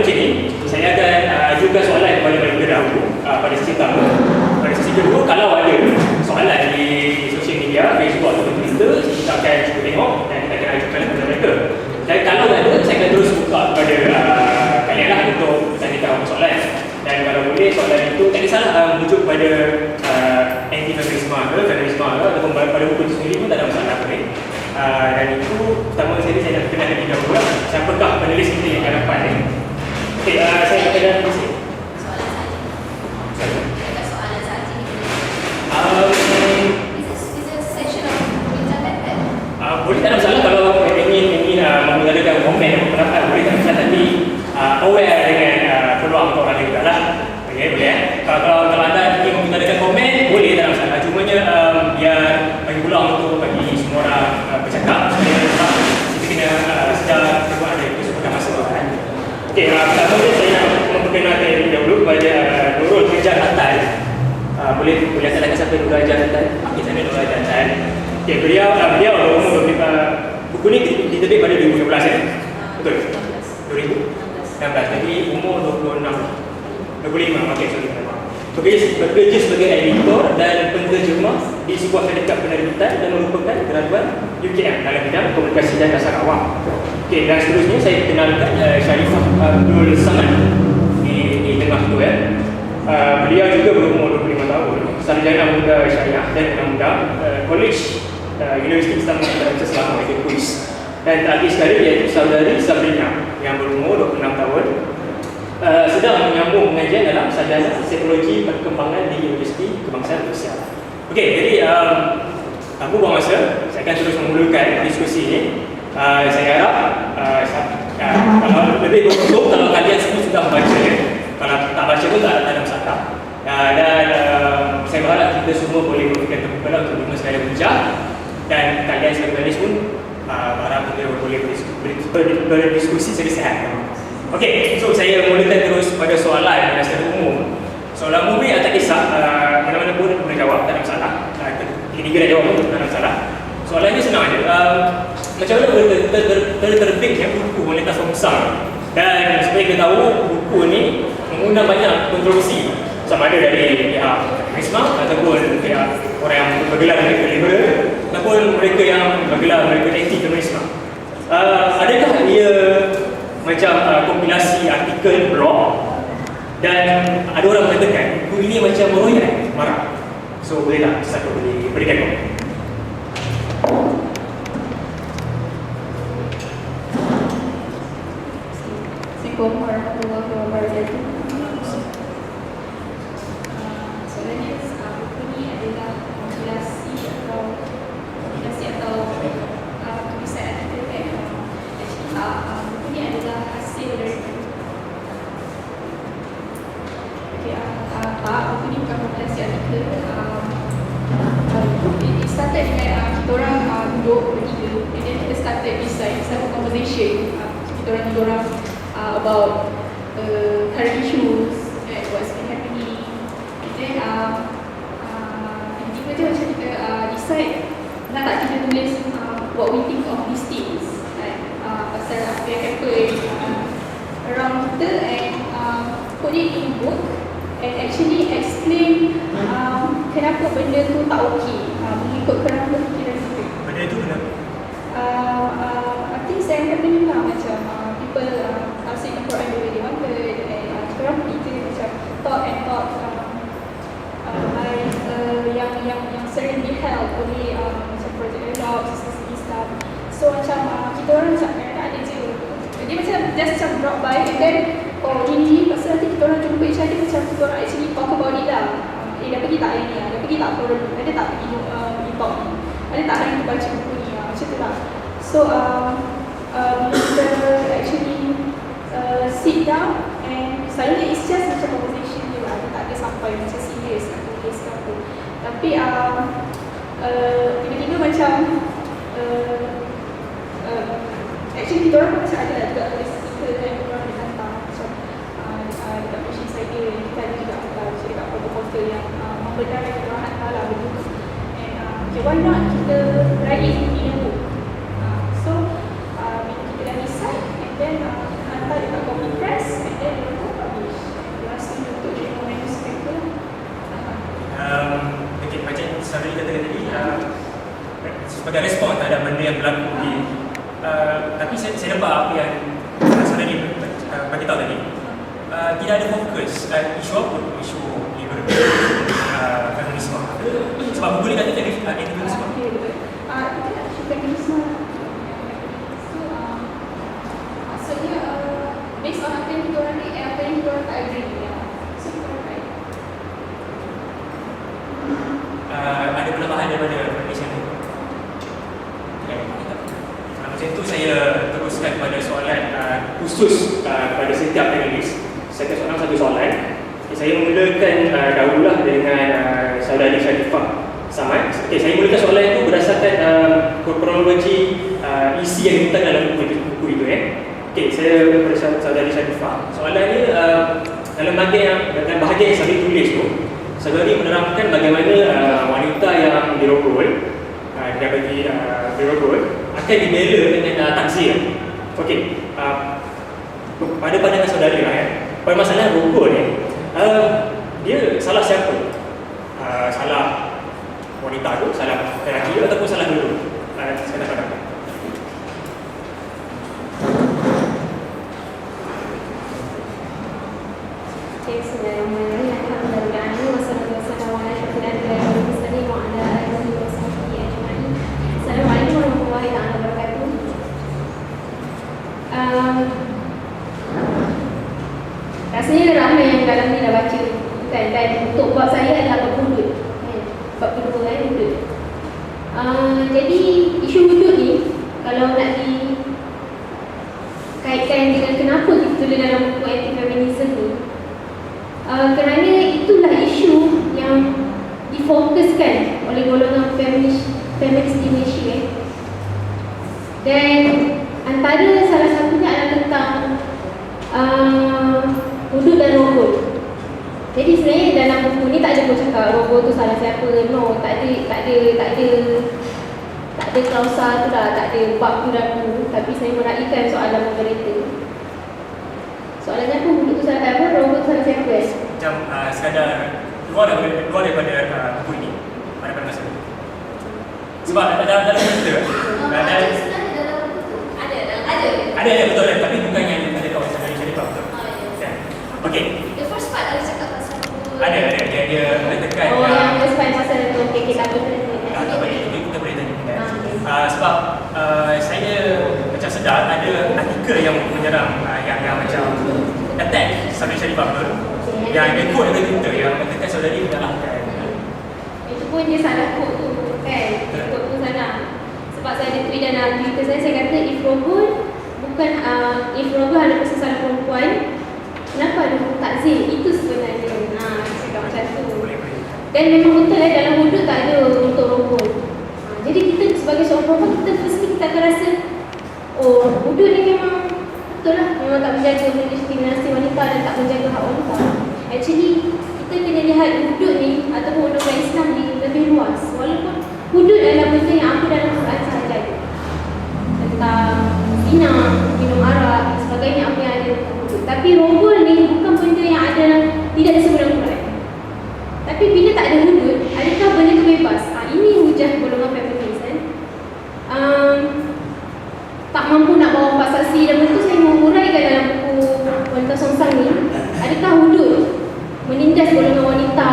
macam ni, saya akan ajukan soalan kepada mereka dahulu pada sesi pertama. Pada sesi kedua, kalau ada soalan di sosial media, Facebook atau Twitter, kita akan cuba tengok dan kita akan ajukan kepada mereka. Dan kalau tak ada, saya akan terus buka kepada kalian lah untuk tanyakan soalan. Dan kalau boleh, soalan itu tak kisahlah merujuk kepada anti-feminisme ke, feminisme ke, ataupun pada buku itu sendiri pun tak ada masalah boleh. Dan itu pertama sekali saya nak perkenalkan diri dahulu lah. Siapakah penulis kita yang akan dapat ni? Okey, saya perkenalkan diri saya. Soalan saja. Boleh tak ada masalah kalau ingin mengadakan komen atau pendapat, boleh tak masalah, tapi aware dengan peluang untuk orang lain juga lah. Okay, boleh. Kalau anda ingin mengadakan komen, boleh, tak ada masalah. Cumanya biar bagi peluang untuk bagi semua orang bercakap. Kita kena sedar kita ada kesempatan masa kan. Okey, pertama saya nak memperkenalkan diri dahulu kepada Nurul Hajar Hatan. Boleh katakan siapa Nurul Hajar Hatan? Okey, saya Nurul Hajar Hatan. Okey, beliau umur buku ni diterbit pada 2016 ya? Betul? 2016. Jadi umur 25. Okey, sorry. Bekerja sebagai editor dan penterjemah di sebuah syarikat penerbitan dan merupakan graduan UKM dalam bidang komunikasi dan dasar awam. Okey, dan seterusnya saya kenalkan Sharifah Abdul Samad di tengah tu ya. Beliau juga berumur 25 tahun, sarjana muda syariah dan undang-undang College Universiti Islam Malaysia Selangor itu kuis. Dan terakhir sekali iaitu saudari Sabrina yang berumur 26 tahun, sedang menyambung pengajian dalam sarjana psikologi perkembangan di Universiti Kebangsaan Malaysia. Okey, jadi tanpa buang masa, saya akan terus memulakan diskusi ini. Saya harap kalau lebih beruntung kalau kalian semua sudah membaca ya. Kalau tak baca pun tak ada masalah. Dan saya berharap kita semua boleh memberikan tempat untuk lima sekali bincang. Dan kalian sebagai panelis pun berharap kita boleh berdiskusi secara sihat. Okey, so saya mulakan terus pada soalan secara umum. Soalan umum ni tak kisah, mana-mana pun boleh jawab, tak ada masalah. Tiga-tiga dah jawab pun tak ada masalah. Soalan ni senang aja. Macam mana terbitnya buku Wanita Besar? Dan seperti kita tahu, buku ni mengundang banyak kontroversi, sama ada dari pihak feminisme ataupun pihak orang yang bergelar mereka liberal ataupun mereka yang bergelar mereka anti-feminisme. Adakah ia macam kompilasi artikel blog, dan ada orang mengatakan buku ini macam meroyak marah. So boleh tak saya boleh berikan komen? Assalamualaikum warahmatullahi wabarakatuh. Soalannya, buku ini adalah kompilasi atau tulisan artikel kan? Buku ini adalah hasil dari buku ini bukan kompilasi artikel. It started dengan kita orang duduk bertiga, and then kita started this conversation. Kita orang about current issues and what's been happening. And then tiba-tiba macam kita decide nak tak kita tulis what we think of these things, pasal apa yang happen around kita, and put it in book and actually explain kenapa benda tu tak okey, mengikut kerana fikiran kita. Benda tu kenapa? I think saya happening lah, macam people say the Quran the way they wanted, and kita orang fikir macam thought yang sering diheld oleh macam project dialog, sistem Islam. So macam kita orang macam tak ada je. Jadi macam just macam drop by and then ini pasal nanti kita orang jumpa each other, macam kita orang actually talk about it lah. Dah pergi tak yang ni, dah pergi tak forum ni, ada tak pergi talk ni, ada tak hari kita baca buku ni, macam tu lah. So kita actually sit down and suddenly it's just macam conversation je lah, tak ada sampai macam serius nak tulis ke apa. Tapi tiba-tiba macam actually kita orang macam ada juga tulis artikel kan, kita orang ada hantar macam dekat machine saya, kita ada juga hantar macam dekat portal-portal yang membenarkan kita orang hantar lah begitu. And okay, why not kita write it in a book. So kita dah decide and then hantar dekat copy press, and tidak ada fokus isu apa? Isu liberal, feminisme. Sebab buku ni kata feminisme. Kita nak isu feminisme. So, maksudnya based on apa yang kita orang ni, apa yang kita orang tak agree. So, kita orang right. Ada pelbahan daripada feminisme ni. Macam itu saya teruskan pada soalan khusus kepada setiap panelis. Saya akan satu soalan. Saya mulakan dahululah dengan saudari Sharifah Samad. Saya mulakan soalan itu berdasarkan kronologi isi yang diminta dalam buku itu. Saya kepada saudari Sharifah. Soalan ini dalam bahagian yang saya tulis tu, saudari menerangkan bagaimana wanita yang dirogol, dia bagi dirogol akan dibela dengan takzir. Pada pandangan saudara permasalahan rogol ni, dia salah siapa? Salah wanita tu, salah lelaki ataupun salah dulu? Saya tak tahu. Bismillahirrahmanirrahim. Alhamdulillah wassalatu wassalamu ala asyrafil anbiya'i wal mursalin wa ala alihi wa sahbihi ajma'in. Assalamualaikum warahmatullahi wabarakatuh. Rasanya ramai yang dalam ni dah baca kan, dan untuk bab saya adalah bab hudud. Bab kedua hudud. Jadi isu hudud ni kalau nak dikaitkan dengan kenapa kita tulis dalam buku anti-feminism ni, kerana itulah isu yang difokuskan oleh golongan feminis di Malaysia. Dan antara salah satunya adalah tentang hudud dan rogol. Jadi sebenarnya dalam buku ni tak ada pun cakap rogol tu salah siapa. No, tak ada klausa tu dah, tak ada bab tu dah tu. Tapi saya meraihkan soalan moderator. Soalannya apa? Hudud tu salah siapa? Rogol tu salah siapa? Macam sekadar luar daripada buku ini pada masa ini. Sebab dalam cerita ada betul kan? Tapi bukan yang ada kawasan dari Sharifah betul? Kan? Okey. The first part ada cakap pasal Ada dia tekan yang first part pasal tu. Okey, tak boleh tak boleh, kita boleh tanya. Sebab saya macam sedar ada artikel yang menyerang yang macam attack Saudari Sharifah betul? Yang dia quote daripada Twitter yang mengatakan saudari menyalahkan. Itu pun dia salah quote tu kan. Quote tu salah. Sebab saya ada tweet dalam Twitter saya kata if rogol ada salah perempuan, kenapa ada hukum takzir? Itu sebenarnya. Cakap macam tu. Dan memang betul dalam hudud tak ada untuk rogol. Jadi kita sebagai seorang perempuan, kita akan rasa hudud ni memang betul lah, memang tak menjaga diskriminasi wanita dan tak menjaga hak wanita. Actually, kita kena lihat hudud ni ataupun undang-undang Islam ni lebih luas. Walaupun hudud adalah benda yang ada dalam Quran sahaja, tentang zina, minum arak dan sebagainya, apa yang ada dalam hudud. Tapi rogol ni bukan benda yang ada, tidak disebut dalam Quran. Tapi bila tak ada hudud, adakah benda tu bebas? Ini hujah golongan feminis kan. Tak mampu nak bawa empat saksi, dan betul saya menguraikan dalam buku Wanita Songsang ni, adakah hudud menindas golongan wanita,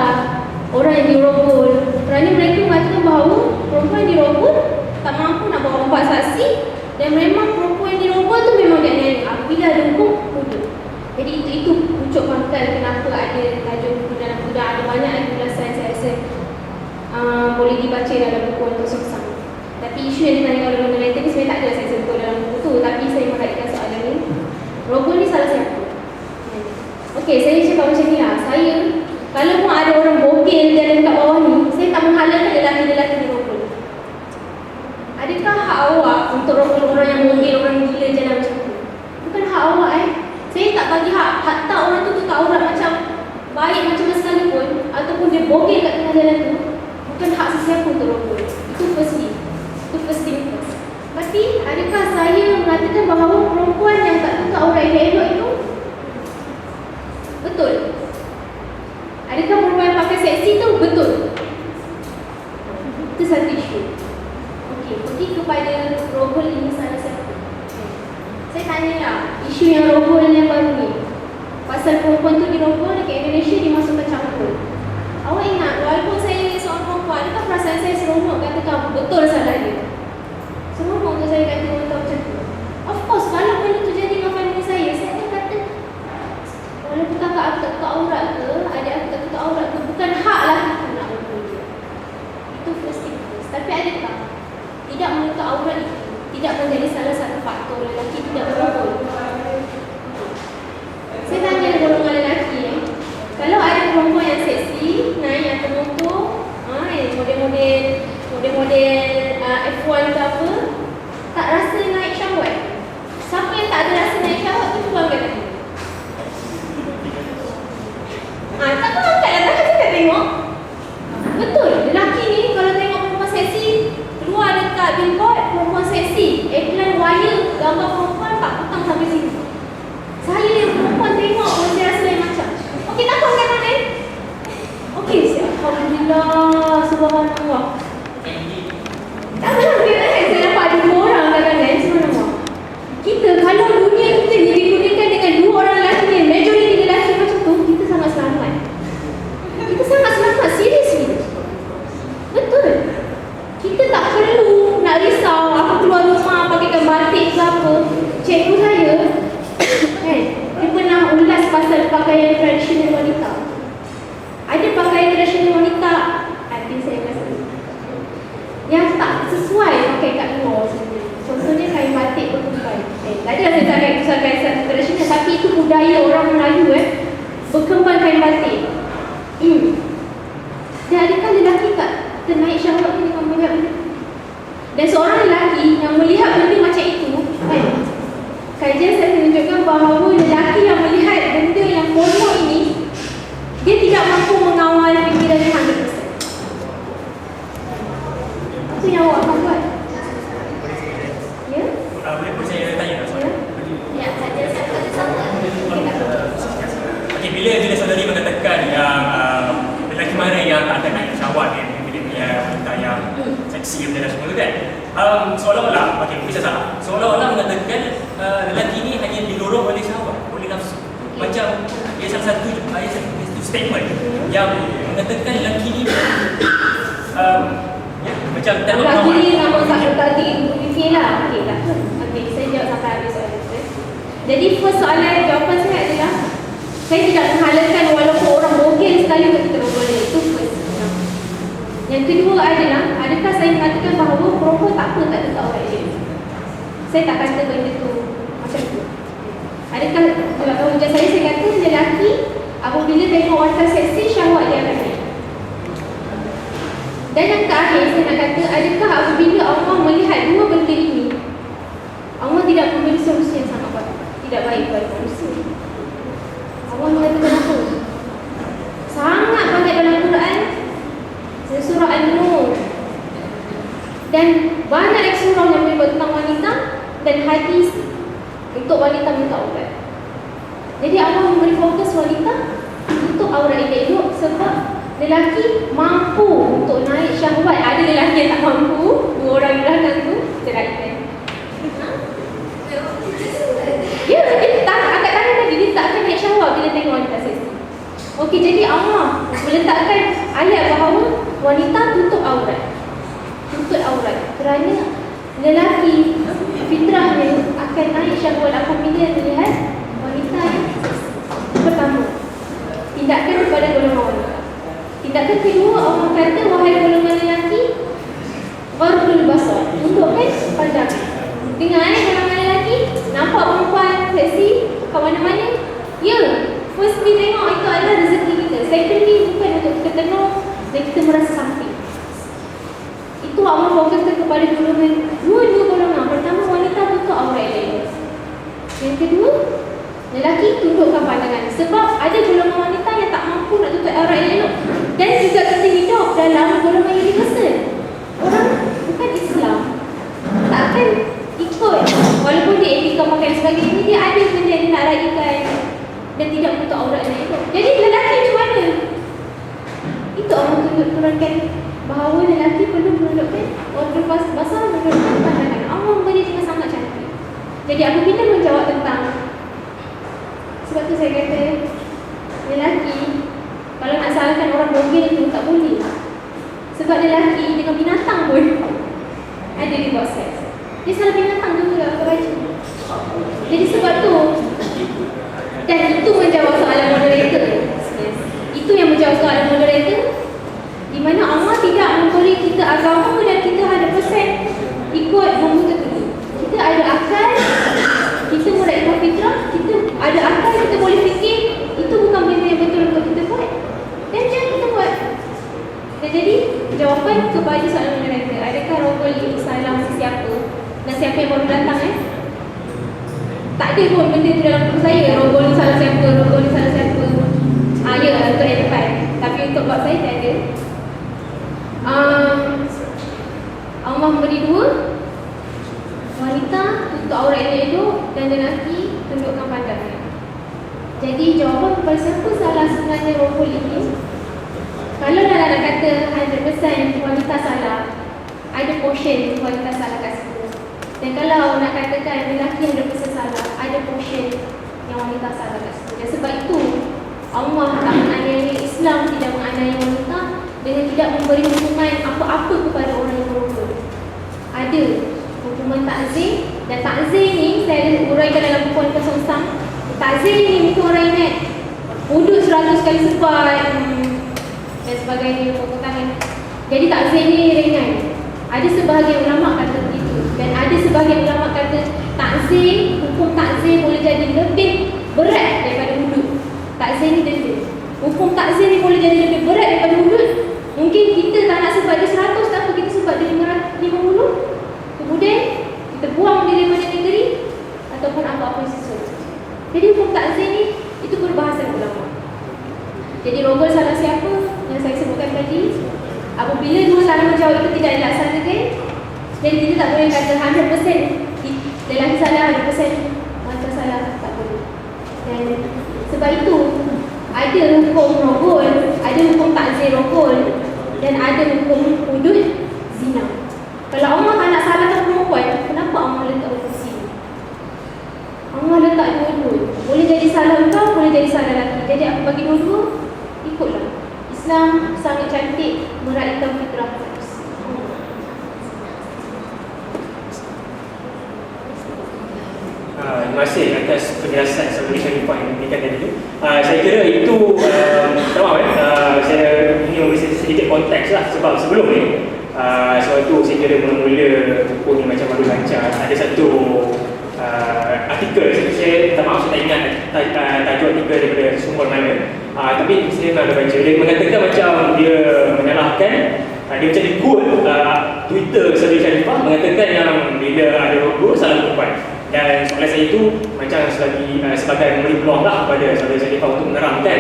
orang yang dirogol, kerana mereka mengatakan bahawa perempuan yang dirogol tak mampu nak bawa empat saksi, dan memang perempuan yang dirogol tu memang dianiaya apabila ada hukum hudud. Jadi itu pucuk pangkal kenapa ada tajuk buku dalam buku. Ada banyak lagi ulasan saya rasa boleh dibaca dalam buku Wanita Songsang. Tapi isu yang ditanya oleh moderator ni sebenarnya tak ada saya sentuh dalam buku tu. Tapi saya meraihkan soalan ni, rogol ni salah siapa? Okey, saya cakap macam ni lah. Saya, kalau pun ada orang bogel jalan kat bawah ni, saya tak menghalalkan lelaki-lelaki di rogol. Adakah hak awak untuk rogol orang yang bogel, orang yang gila jalan macam tu? Bukan hak awak Saya tak bagi hak hatta orang tu tutup aurat macam baik macam mana sekalipun, ataupun dia bogel kat tengah jalan tu, bukan hak sesiapa untuk rogol. Itu first thing first. Tapi adakah saya mengatakan bahawa perempuan yang tak tutup aurat elok-elok itu betul? Adakah perempuan yang pakai seksi tu betul? Itu satu isu. Okey, pergi kepada rogol ini salah siapa? Saya tanyalah isu yang rogol yang baru ni. pasal perempuan tu dirogol dekat Indonesia dimasukkan campur. Awak ingat, walaupun saya seorang perempuan, adakah perasaan saya seronok kata kamu betul salah dia? Seronok untuk saya kata wanita macam tu? Of course, kalau benda tu jadi dengan family saya akan kata walaupun kakak aku tak tutup aurat ke, adik aku tak tutup aurat ke, bukan hak lah kita nak berhubung dia. Itu first thing first. Tapi adakah tidak menutup aurat itu tidak menjadi salah satu faktor lelaki tidak berhubung? Saya tanya golongan lelaki kalau ada perempuan yang seksi, naik atas motor, model-model F1 ke apa, tak rasa naik syahwat. Siapa yang tak ada rasa naik syahwat tu cuba angkat tangan. Tak pun angkat lah, takkan saya tak tengok. Betul, lelaki ni kalau tengok perempuan seksi, keluar dekat billboard, perempuan seksi, iklan wire, gambar perempuan tak petang sampai sini. Saya yang perempuan tengok pun saya rasa lain macam. Okey, tak apa angkat tangan. Okey, alhamdulillah, subhanallah. Tak apalah, saya dapat ada 2 orang angkat tangan, subhanallah. Kita, kalau dunia kita ni digunakan dengan 2 orang lelaki ni, majoriti lelaki macam tu, kita sangat selamat. Kita sangat selamat, seriously. Betul. Kita tak perlu nak risau, aku keluar rumah pakaikan batik ke apa. Cikgu saya, dia pernah ulas pasal pakaian tradisional wanita. Ada pakaian tradisional wanita, hati saya rasa yang tak sesuai pakai kat luar sendiri. Contohnya kain batik berkembang. Tadi dah saya cakap itu kain tradisional, tapi itu budaya orang Melayu berkembang kain batik. Dan adakah lelaki tak ternaik syahwat dengan melihat benda? Dan seorang lelaki yang melihat benda macam itu, kajian saya menunjukkan bahawa lelaki yang melihat benda yang porno ini, dia tidak mampu mengawal fikirannya 100%. Itu yang awak akan buat. Ya? Boleh pun saya tanya soalan? Ya, saja saya kata sama. Okey, bila saudari mengatakan yang lelaki mana yang tak ada naik syahwat dia punya wanita yang seksi dan semua tu kan, seolah-olah, okey mungkin saya salah, seolah-olah mengatakan lelaki ni hanya didorong oleh syahwat, oleh nafsu. Macam salah satu statement yang mengatakan lelaki ni macam tak lelaki ni nama satu tadi fikir lah. Okey tak apa. Okey, saya jawab sampai habis soalan tu. Jadi first soalan jawapan saya adalah saya tidak menghalalkan walaupun orang bogel sekali pun kita boleh. Itu first. Yang kedua adalah, adakah saya mengatakan bahawa perempuan tak apa tak tutup aurat dia? Saya tak kata benda tu macam tu. Adakah dalam hujah saya kata lelaki apabila tengok wanita seksi syahwat dia akan naik. Dan yang terakhir saya nak kata, adakah apabila Allah melihat 2 benda ini, Allah tidak memberi solusi yang sangat baik, tidak baik bagi manusia? Allah mengatakan apa? Sangat banyak dalam Quran, surah An-Nur, dan banyak surah yang menyebut tentang wanita dan hadis untuk wanita menutup aurat. Jadi Allah memberi fokus wanita untuk aurat yang elok sebab lelaki mampu untuk naik syahwat. Ada lelaki yang tak mampu, 2 orang di belakang tu ceraikan. Ya, dia tak angkat tangan tadi, dia tak akan naik syahwat bila tengok wanita seksi. Okey, jadi Allah meletakkan ayat bahawa wanita tutup aurat. Tutup aurat kerana lelaki fitrahnya akan naik syahwat apabila melihat wanita yang seksi. Pertama, tindakan kepada golongan wanita. Tindakan kedua, Allah kata wahai golongan lelaki, gharul basar, tundukkan pandangan. Dengar golongan lelaki, nampak perempuan seksi kat mana-mana, ya, firstly tengok itu adalah rezeki kita. Secondly, bukan untuk kita tengok dan kita merasa sakit. Itu Allah fokuskan kepada golongan, dua golongan. Pertama, wanita tutup aurat dia. Yang kedua, lelaki tundukkan pandangan. Sebab ada golongan wanita yang tak mampu nak tutup aurat dia. Dan juga kita hidup dalam golongan universal. Orang bukan Islam tak akan ikut, walaupun dia etika pakai sebagainya, dia ada benda yang nak raikan dan tidak menutup aurat dia. Jadi lelaki macam mana? Itu Allah turunkan bahawa lelaki perlu menundukkan wajib basar, menundukkan pandangan. Allah memberi dengan sangat cantik. Jadi apabila menjawab tentang, sebab tu saya kata mungkin itu tak boleh. Sebab lelaki dengan binatang pun ada dia buat seks. Dia salah binatang juga aku baca. Jadi sebab tu, dan itu menjawab soalan moderator. Itu yang menjawab soalan moderator, di mana Allah tidak memberi kita agama dan kita 100% ikut membutuhkan. Kita ada akal, kita meraihkan fitrah, kita ada akal, kita boleh fikir itu bukan benda yang betul untuk kita buat, dan jangan kita buat. Dan jadi jawapan kepada soalan moderator, adakah rogol ini salah sesiapa dan siapa yang baru datang tak ada pun benda tu dalam buku saya, rogol ni salah siapa, rogol ni salah siapa. Ya, untuk yang depan. Tapi untuk buat saya tak ada. Allah memberi 2, wanita tutup aurat elok-elok dan lelaki tundukkan pandangnya. Jadi jawapan kepada siapa salah sebenarnya rogol ini? Kalau nak kata 100% wanita salah, ada portion wanita salah kat situ. Dan kalau nak katakan lelaki 100% salah, ada portion yang wanita salah kat situ. Dan sebab itu Allah tak menganiaya, Islam tidak menganiaya wanita dengan tidak memberi hukuman apa-apa kepada orang yang merogol. Ada hukuman takzir, dan takzir ni saya ada uraikan dalam buku Wanita Songsang. Takzir ni mungkin orang ingat udut 100 kali sebat dan sebagainya, potong tangan. Jadi takzir ni ringan. Ada sebahagian ulama kata begitu, dan ada sebahagian ulama kata takzir, hukum takzir boleh jadi lebih berat daripada udut. Takzir ni denda. Hukum takzir ni boleh jadi lebih berat daripada hudud. Mungkin kita tak nak sebab dia 100, tapi kita sebab dia 550. Kemudian kita buang dia daripada negeri ataupun apa-apa sesuatu. Jadi hukum takzir ni itu perbahasan ulama. Jadi rogol salah siapa yang saya sebutkan tadi, apabila dua salah menjawab itu tidak dilaksanakan, jadi kita tak boleh kata 100% lelaki salah, 100% wanita salah, tak boleh. Dan sebab itu ada hukum rogol, ada hukum takzir rogol, dan ada hukum hudud zina. Kalau Allah tak nak salahkan perempuan, kenapa Allah letak hukum sini? Allah letak dua-dua. Boleh jadi salah engkau, boleh jadi salah lelaki. Jadi aku bagi dua-dua, ikutlah. Islam sangat cantik meraihkan fitrah manusia. Terima kasih atas penjelasan sebelum saya lupa yang diberikan tadi tu. Saya kira itu saya ingin memberi sedikit konteks lah, sebab sebelum ni sebab tu saya kira mula-mula buku ni macam baru lancar. Ada satu artikel, saya tak maaf saya tak ingat tajuk artikel daripada sumber mana, tapi saya pernah baca. Dia mengatakan macam dia menyalahkan, dia macam dia quote Twitter Saudari Sharifah mengatakan yang bila ada rogol salah perempuan. Dan soalan saya itu macam sebagai memberi peluang lah kepada Saudari Sharifah untuk menerangkan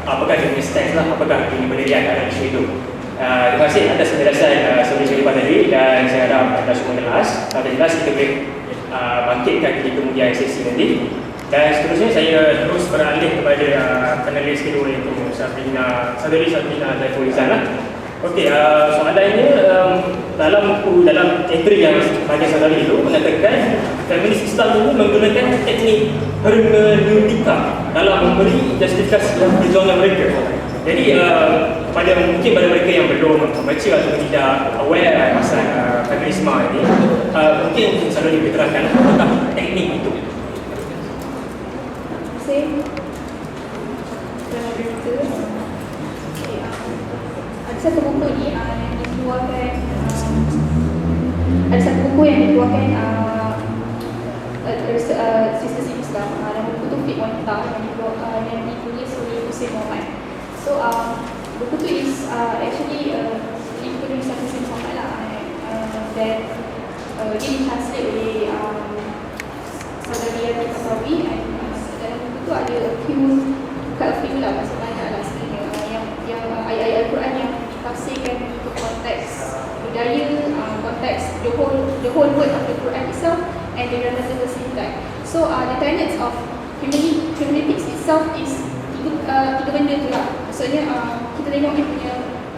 apakah dia punya stance lah, apakah dia pendirian dalam isu itu. Terima kasih atas penjelasan Saudari Sharifah tadi, dan saya harap anda semua jelas. Kalau jelas kita boleh bangkitkan di kemudian sesi nanti. Dan seterusnya saya terus beralih kepada panelis kedua, iaitu Saudari Safrina Zaiful Izan lah. Okey, soalannya dalam entry yang bagi saudari itu mengatakan feminis Islam ini menggunakan teknik hermeneutika dalam memberi justifikasi perjuangan mereka. Jadi mungkin pada mereka yang belum membaca atau tidak aware pasal feminisme ini, mungkin saudari diterangkan apakah teknik itu. Ada satu buku ni yang dikeluarkan, ada satu buku yang dikeluarkan Sister Sin Islam, nama buku tu Fit Wanita, yang ditulis oleh Hussein Muhammad. So buku tu is actually buku dari Sister Sin Muhammad lah, dan dia ditranslate oleh Saudari Yati Kasawi. Dalam buku tu ada few lah, masih banyak lah sebenarnya yang ayat-ayat Al-Quran yang ditafsirkan untuk konteks budaya, konteks the whole word of the Quran itself and the grammatical syntax. So the tenets of hermeneutics itself is tiga benda tu lah. Maksudnya kita tengok dia punya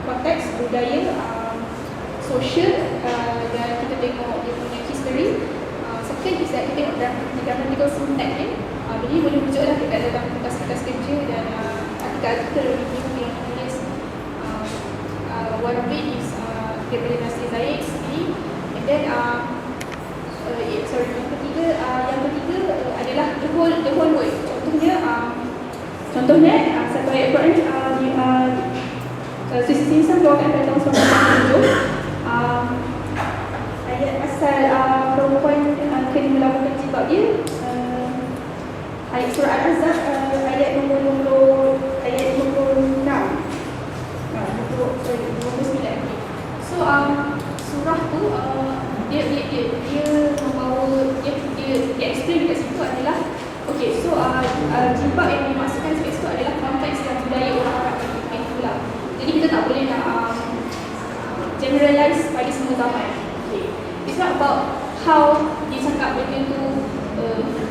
konteks budaya, social, dan kita tengok dia punya history. Second is that kita tengok the grammatical syntax ni. Jadi boleh rujuk lah dekat dalam kertas-kertas kerja dan artikel-artikel review yang tulis Contohnya, satu ayat Quran di Sisi Insan keluarkan pada tahun 1997. Ayat asal perempuan kena melakukan jilbab dia, ayat surah Al-Ahzab, ayat nombor 56. 29. So surah tu dia membawa dia explain dekat situ adalah okey, so jilbab yang dimaksudkan dekat situ adalah konteks dan budaya orang Arab itulah. Jadi kita tak boleh nak generalize pada semua zaman. Okay. It's not about how dia cakap benda tu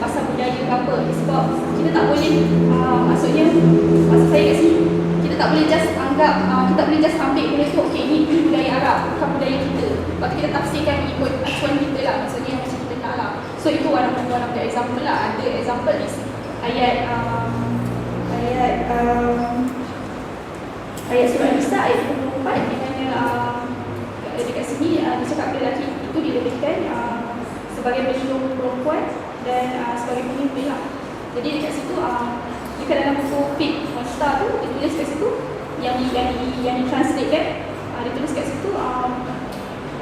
pasal budaya ke apa. It's about kita tak boleh maksudnya maksud saya kat sini kita tak boleh just anggap kita tak boleh just ambil benda tu okey ni budaya Arab bukan budaya kita. Lepas tu kita tafsirkan mengikut acuan kita lah, maksudnya macam kita nak lah. So itu one of the example lah. Ada example is ayat surah Nisa ayat 24 di mana dekat sini dia cakap lelaki itu dilebihkan sebagai pelindung perempuan dan sebagai pemimpin lah. Jadi dekat situ dekat dalam buku Fiqh Wanita tu dia tulis kat situ yang ditranslate kan, dia tulis kat situ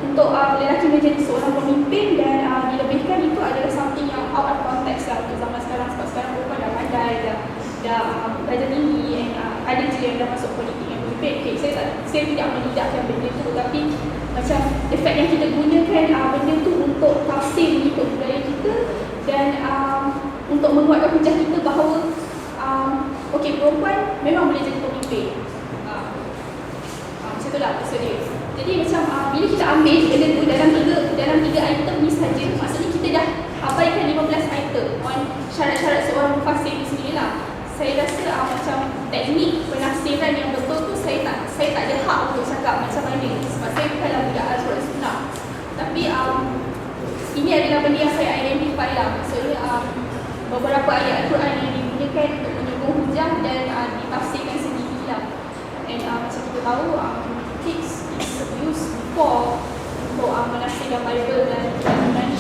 untuk lelaki menjadi seorang pemimpin dan dilebihkan itu adalah something yang out of context lah untuk zaman sekarang, sebab sekarang perempuan dah pandai, dah belajar tinggi, ada je yang dah masuk politik yang pemimpin. Okay, saya tidak menidakkan benda tu, tapi macam efek yang kita gunakan benda tu untuk tafsir mengikut budaya kita dan untuk menguatkan hujah kita bahawa okey, perempuan memang boleh jadi pemimpin. Macam itulah maksud dia. Jadi macam bila kita ambil benda tu dalam tiga item ni saja, maksudnya kita dah abaikan 15 item on syarat-syarat seorang mufasir di sini lah. Saya rasa macam teknik penafsiran yang betul tu saya tak ada hak untuk cakap macam mana, sebab saya bukanlah budak Al-Quran Sunnah. Tapi ini adalah benda yang saya identify lah. Maksudnya beberapa ayat Al-Quran yang digunakan untuk menyokong hujah dan ditafsirkan sendiri lah. Dan macam kita tahu text is used before untuk menafsirkan Bible dan Qurani.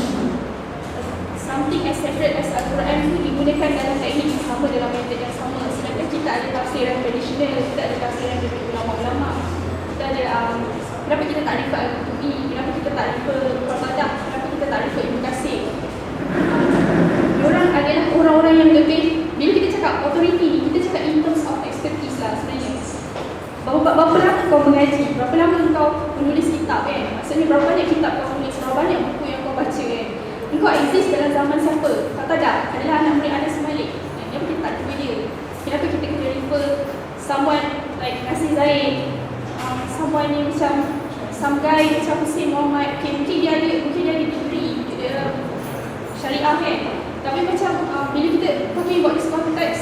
Something as sacred as Al-Quran itu digunakan dalam teknik yang sama, dalam metode yang sama. Sedangkan kita ada tafsiran tradisional, kita ada tafsiran dari ulama-ulama. Kita ada kenapa kita tak refer Al-Qurtubi, kenapa kita tak refer Al-Badah, kenapa kita tak refer Ibn Katsir. Diorang adalah orang-orang yang lebih, bila kita cakap authority ni, kita cakap in terms of expertise lah sebenarnya. Berapa lama kau mengaji, berapa lama kau menulis kitab kan, maksudnya berapa banyak kitab kau tulis, berapa banyak buku yang kau baca kan. Engkau exist dalam zaman siapa? Kata dah, adalah anak murid Anas Malik. Kenapa kita tak refer dia? Kenapa kita kena refer someone like Nasir Zaid, someone yang macam some guy macam Hussein Muhammad. Okay, mungkin dia ada degree syariah kan, tapi macam bila kita talking about this context,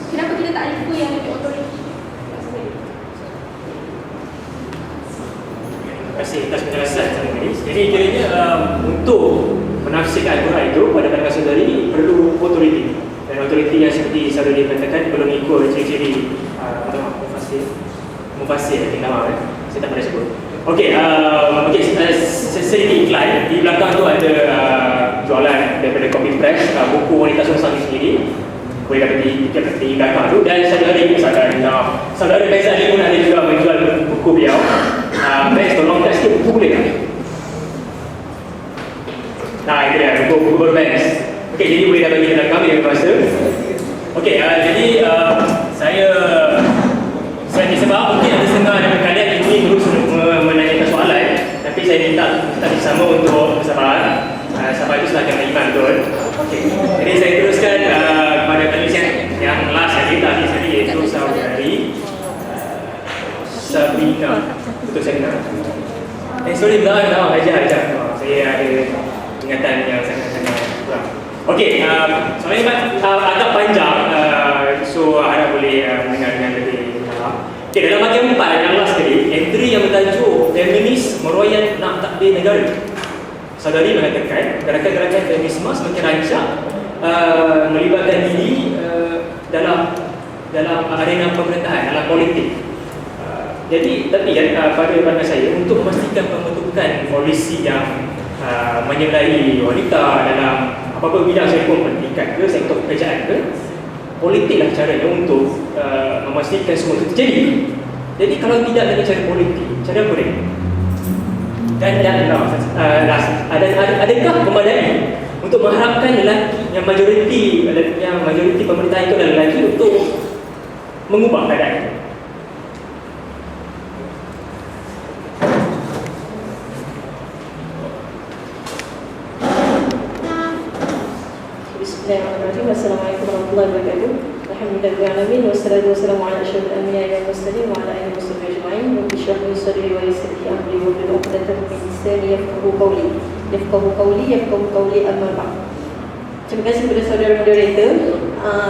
kenapa kita tak refer yang lebih authority? Terima kasih atas penjelasan sama ini. Jadi kiranya untuk menafsirkan Al-Quran itu pada pandangan saudari perlu authority, dan authority yang seperti saudari katakan belum ikut ciri-ciri mufasir nama saya tak pernah sebut. Okey, sedikit iklan. Di belakang tu ada jualan daripada Copy Press, buku Wanita Songsang sendiri. Boleh dapat di belakang tu. Dan saudara Faizal ni pun ada juga menjual buku beliau. Faizal, tolong kat sikit buku boleh tak? Nah, itu dia, buku berband. Okey, jadi boleh dapat di belakang dia berkuasa. Okey, jadi saya sebab mungkin ada setengah daripada kalian ingin terus menanyakan soalan, tapi saya minta sama untuk bersabar. Sabar itu silahkan beriman, betul? Okey. Jadi saya teruskan kepada penulis yang last tadi iaitu saudari Sabrina. Betul saya kenal? Sorry, benar. Ajar. Saya ada ingatan yang sangat-sangat kurang. Okey, soalan agak panjang, so harap boleh mendengar dengan lebih dalam. Okey, dalam bahagian 4 yang last tadi, entry yang bertajuk Feminis Meroyan Nak Takbir Negara. Saudari mengatakan gerakan-gerakan feminisme semakin rancak melibatkan diri dalam arena pemerintahan, dalam politik. Tapi pada pandangan saya, untuk memastikan pembentukan polisi yang menyertai wanita dalam apa-apa bidang sekalipun, pendidikan ke, sektor pekerjaan ke, politik lah caranya untuk memastikan semua itu terjadi. Jadi kalau tidak dengan cara politik, cara apa dia? Adakah memadai untuk mengharapkan lelaki yang majoriti pemerintahan itu adalah lelaki untuk mengubah keadaan itu? Bismillahirrahmanirrahim. Assalamualaikum warahmatullahi wabarakatuh. Alhamdulillahirabbil alamin wassalatu wassalamu ala asyrofil anbiya'i wal mursalin wa ala alihi washabbihi ajma'in. Rabbi shrah li sadri wa yassir li amri wahlul 'uqdatam min lisani yafqahu qawli amma ba'd. Terima kasih kepada saudara moderator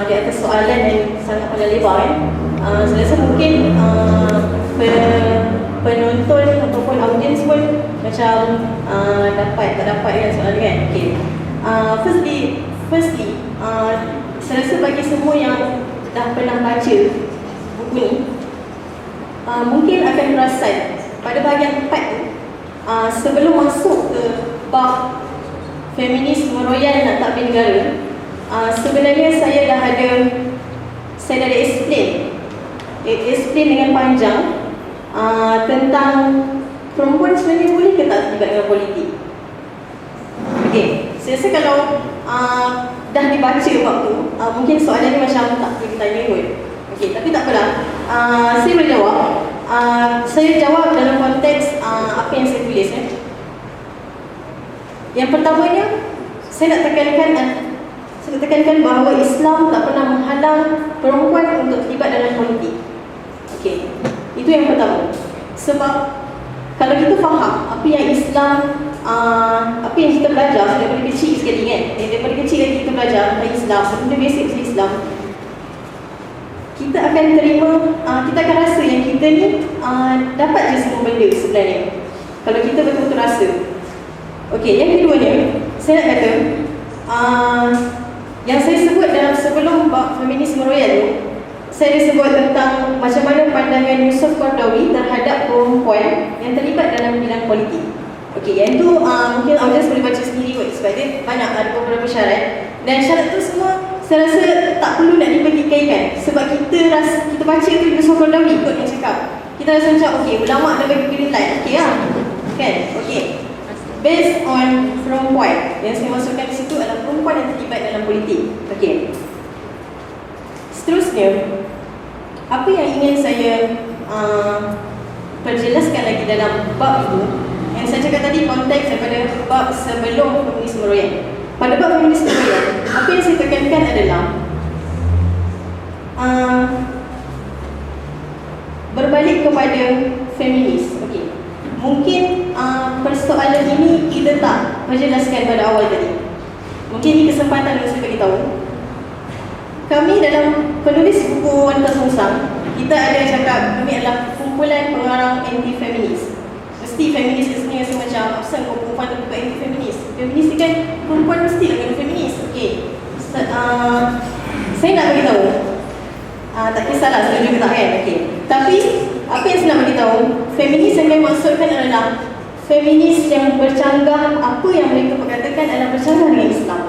di atas soalan yang sangat lebar. Saya rasa mungkin penonton ataupun audiens pun macam tak dapat kan soalan kan. Okey. Firstly, saya rasa bagi semua yang dah pernah baca buku ni, mungkin akan perasan pada bahagian 4 tu, sebelum masuk ke bab feminis meroyan nak takbir negara, sebenarnya saya dah ada explain dengan panjang tentang perempuan sebenarnya boleh ke tak terlibat dengan politik. Okey, saya rasa kalau dah dibaca waktu, mungkin soalan ni macam tak perlu ditanya pun. Okey, tapi tak apalah. Saya boleh jawab. Saya jawab dalam konteks apa yang saya tulis. Yang pertamanya, saya nak tekankan bahawa Islam tak pernah menghalang perempuan untuk terlibat dalam politik. Okey, itu yang pertama. Sebab kalau kita faham apa yang Islam, apa yang kita belajar daripada kecil sekali kan, daripada kecil lagi kita belajar tentang Islam, benda basic pasal Islam, kita akan terima, kita akan rasa yang kita ni dapat je semua benda sebenarnya kalau kita betul-betul rasa. Okey, yang keduanya, saya nak kata yang saya sebut dalam sebelum bab feminisme royal tu, saya ada sebut tentang macam mana pandangan Yusuf Qaradawi terhadap perempuan yang terlibat dalam bidang politik. Okey, yang itu mungkin audiens boleh baca sendiri kot, sebab dia banyak ada beberapa syarat. Dan syarat tu semua saya rasa tak perlu nak dibagikaikan, sebab kita baca tu Yusuf Qaradawi kot yang cakap. Kita rasa macam okey, ulama dah bagi green light, okey lah. Kan? Okey. Based on perempuan, yang saya masukkan di situ adalah perempuan yang terlibat dalam politik. Okey. Seterusnya, apa yang ingin saya perjelaskan lagi dalam bab itu, yang saya cakap tadi konteks daripada bab sebelum feminisme royal. Pada bab feminisme royal, apa yang saya tekankan adalah berbalik kepada feminis. Okey. Mungkin persoalan ini kita tak perjelaskan pada awal tadi. Mungkin ini kesempatan untuk saya beritahu. Kami dalam penulis buku Wanita Songsang, kita ada cakap kami adalah kumpulan pengarang anti-feminis. Mesti feminis di sini rasa macam absen kau perempuan tu bukan anti-feminis. Feminis ni kan perempuan mestilah kena feminis. Okey. Saya nak beritahu. Tak kisahlah setuju ke tak kan. Okey. Tapi apa yang saya nak beritahu, feminis yang kami maksudkan adalah feminis yang bercanggah, apa yang mereka perkatakan adalah bercanggah dengan Islam.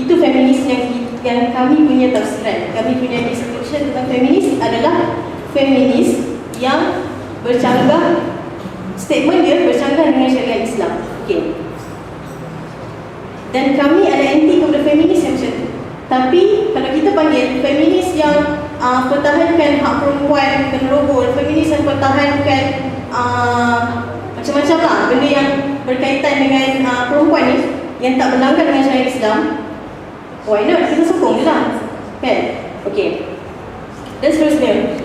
Itu feminis yang kami punya tafsiran. Kami punya description tentang feminis adalah feminis yang bercanggah, statement dia bercanggah dengan syariat Islam. Okey. Dan kami ada anti kepada feminis yang macam tu. Tapi kalau kita panggil feminis yang pertahankan hak perempuan kena rogol, feminis yang pertahankan macam-macam lah benda yang berkaitan dengan perempuan ni yang tak berlanggar dengan syariat Islam, why not? Kita sokong je lah, kan? Okey. Dan seterusnya,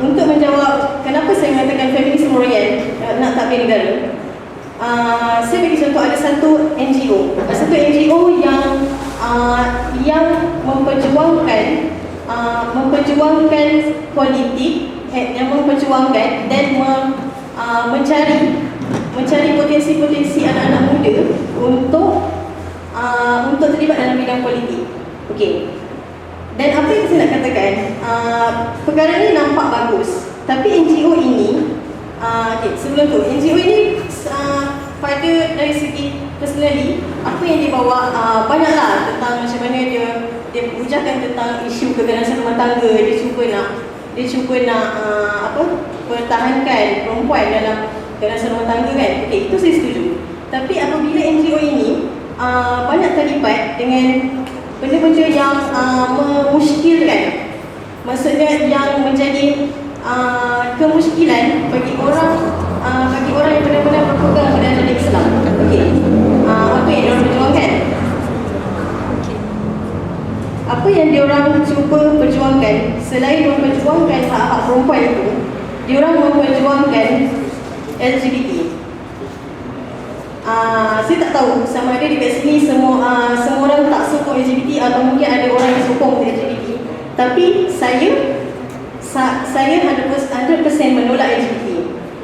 untuk menjawab kenapa saya mengatakan feminisme royal nak takbir negara, saya bagi contoh, ada satu NGO yang memperjuangkan politik, yang memperjuangkan dan mencari potensi-potensi anak-anak muda untuk terlibat dalam bidang politik. Okey. Dan apa yang saya nak katakan, perkara ni nampak bagus, tapi NGO ini, sebelum tu, NGO ini pada dari segi personally, apa yang dia bawa, banyaklah tentang macam mana dia hujahkan tentang isu keganasan rumah tangga, dia cuba nak pertahankan perempuan dalam keganasan rumah tangga kan. Okey, itu saya setuju. Tapi apabila NGO ini banyak terlibat dengan benda-benda yang memuskilkan, maksudnya yang menjadi kemuskilan bagi orang yang benar-benar berpegang pada ajaran Islam. Okey. Apa yang diorang perjuangkan? Apa yang diorang cuba perjuangkan selain memperjuangkan hak-hak perempuan itu, diorang memperjuangkan LGBT. Saya tak tahu sama ada dekat sini semua orang tak sokong LGBT atau mungkin ada orang yang sokong LGBT. Tapi saya 100% menolak LGBT.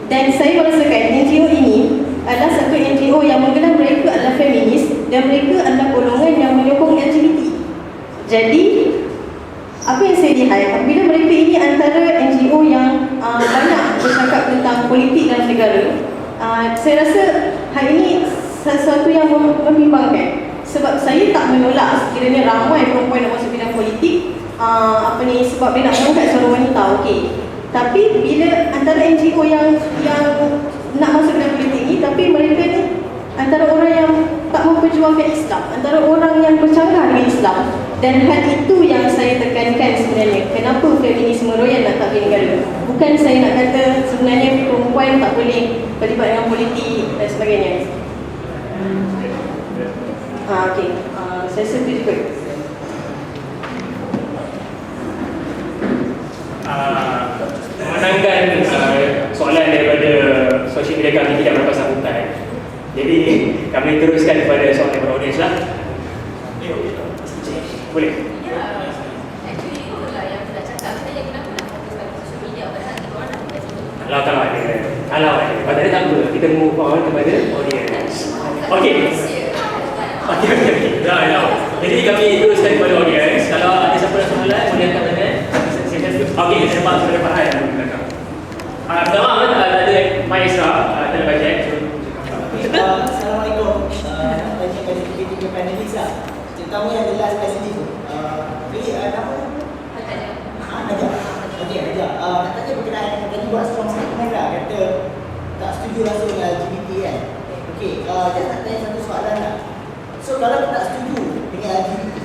Dan saya merasakan NGO ini adalah satu NGO yang menggelar mereka adalah feminis dan mereka adalah golongan yang menyokong LGBT. Jadi apa yang saya lihat, apabila mereka ini antara NGO yang banyak bercakap tentang politik dalam negara, saya rasa hal ini sesuatu yang membimbangkan. Sebab saya tak menolak sekiranya ramai perempuan nak masuk bidang politik, sebab dia nak mengangkat suara wanita, okey. Tapi bila antara NGO yang nak masuk dalam politik ni, tapi mereka ni antara orang yang tak memperjuangkan Islam, antara orang yang bercanggah dengan Islam. Dan hal itu yang saya tekankan sebenarnya. Kenapa feminisme royan nak tak boleh negara? Bukan saya nak kata sebenarnya perempuan tak boleh terlibat dengan politik dan sebagainya. Okey, saya setuju juga. Menangkan soalan daripada sosial media kami tidak berapa sambutan. Jadi kami teruskan kepada soalan daripada audiens lah. Boleh? Kalau ada. Pada tak apa, kita move on kepada audiens. Okey. Jadi kami teruskan kepada audiens. Kalau ada siapa yang soalan, boleh hantar tangan. Okey, kita dapat sudah Farhan yang belakang. Pertama, ada Maesra, dalam bajet. Assalamualaikum. Tanya kepada tiga panelis lah. Terutama yang the last person itu. Jadi, nama? Najah. Okey, Najah. Nak tanya berkenaan dengan tadi buat strong statement lah. Kata tak setuju langsung dengan LGBT kan. Okey, just nak tanya satu soalan lah. So, kalau kita tak setuju dengan LGBT,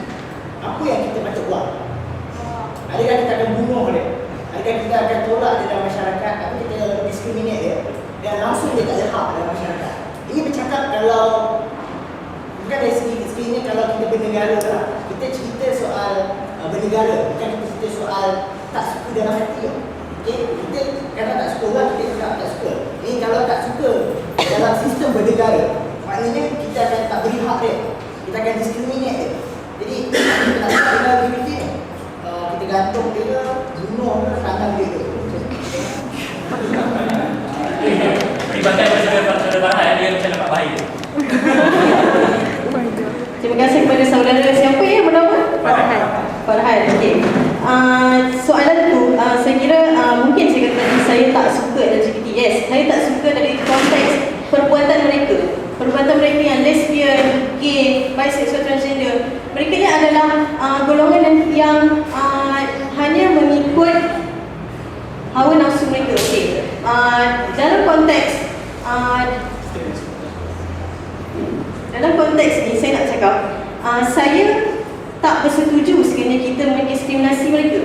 apa yang kita patut buat? Adakah kita akan bunuh dia? Adakah kita akan tolak dia dalam masyarakat? Atau kita discriminate dia? Dan langsung dia tak ada hak dalam masyarakat? Ini bercakap kalau bukan dari segi kalau kita bernegara lah. Kita cerita soal bernegara, bukan kita cerita soal tak suka dalam hati. Okay? Kita kalau tak suka orang, kita cakap tak suka. Ini kalau tak suka dalam sistem bernegara, maknanya kita akan tak beri hak dia. Kita akan discriminate dia. Jadi kita tak suka dengan LGBT ni, kita gantung dia, bunuh dia, tangkap dia. Peribahkan pada Farhan, dia macam dapat bahaya. Terima kasih kepada saudara siapa ya bernama? Farhan. Okey. Soalan tu saya kira mungkin saya kata tadi saya tak suka LGBT. Yes, saya tak suka dari konteks perbuatan mereka. Perbuatan mereka yang lesbian, gay, bisexual, transgender. Mereka ni adalah golongan yang hanya mengikut hawa nafsu mereka. Okey. Dalam konteks ni saya nak cakap saya tak bersetuju sekiranya kita mendiskriminasi mereka.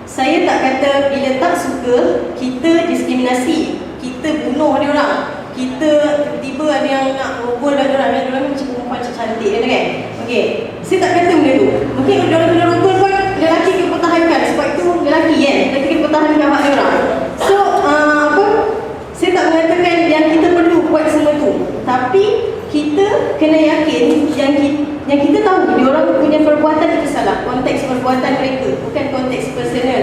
Saya tak kata bila tak suka kita diskriminasi, kita bunuh dia orang, kita tiba-tiba ada yang nak rogol kat dia orang macam perempuan cantik kan. Okey, saya tak kata benda tu. Mungkin dia orang kena rogol pun lelaki kena pertahankan, sebab itu lelaki kan, lelaki kena pertahankan hak dia orang. So saya tak mengatakan yang kita perlu buat semua tu, tapi kita kena yakin yang kita tahu dia orang punya perbuatan itu salah. Konteks perbuatan mereka, bukan konteks personal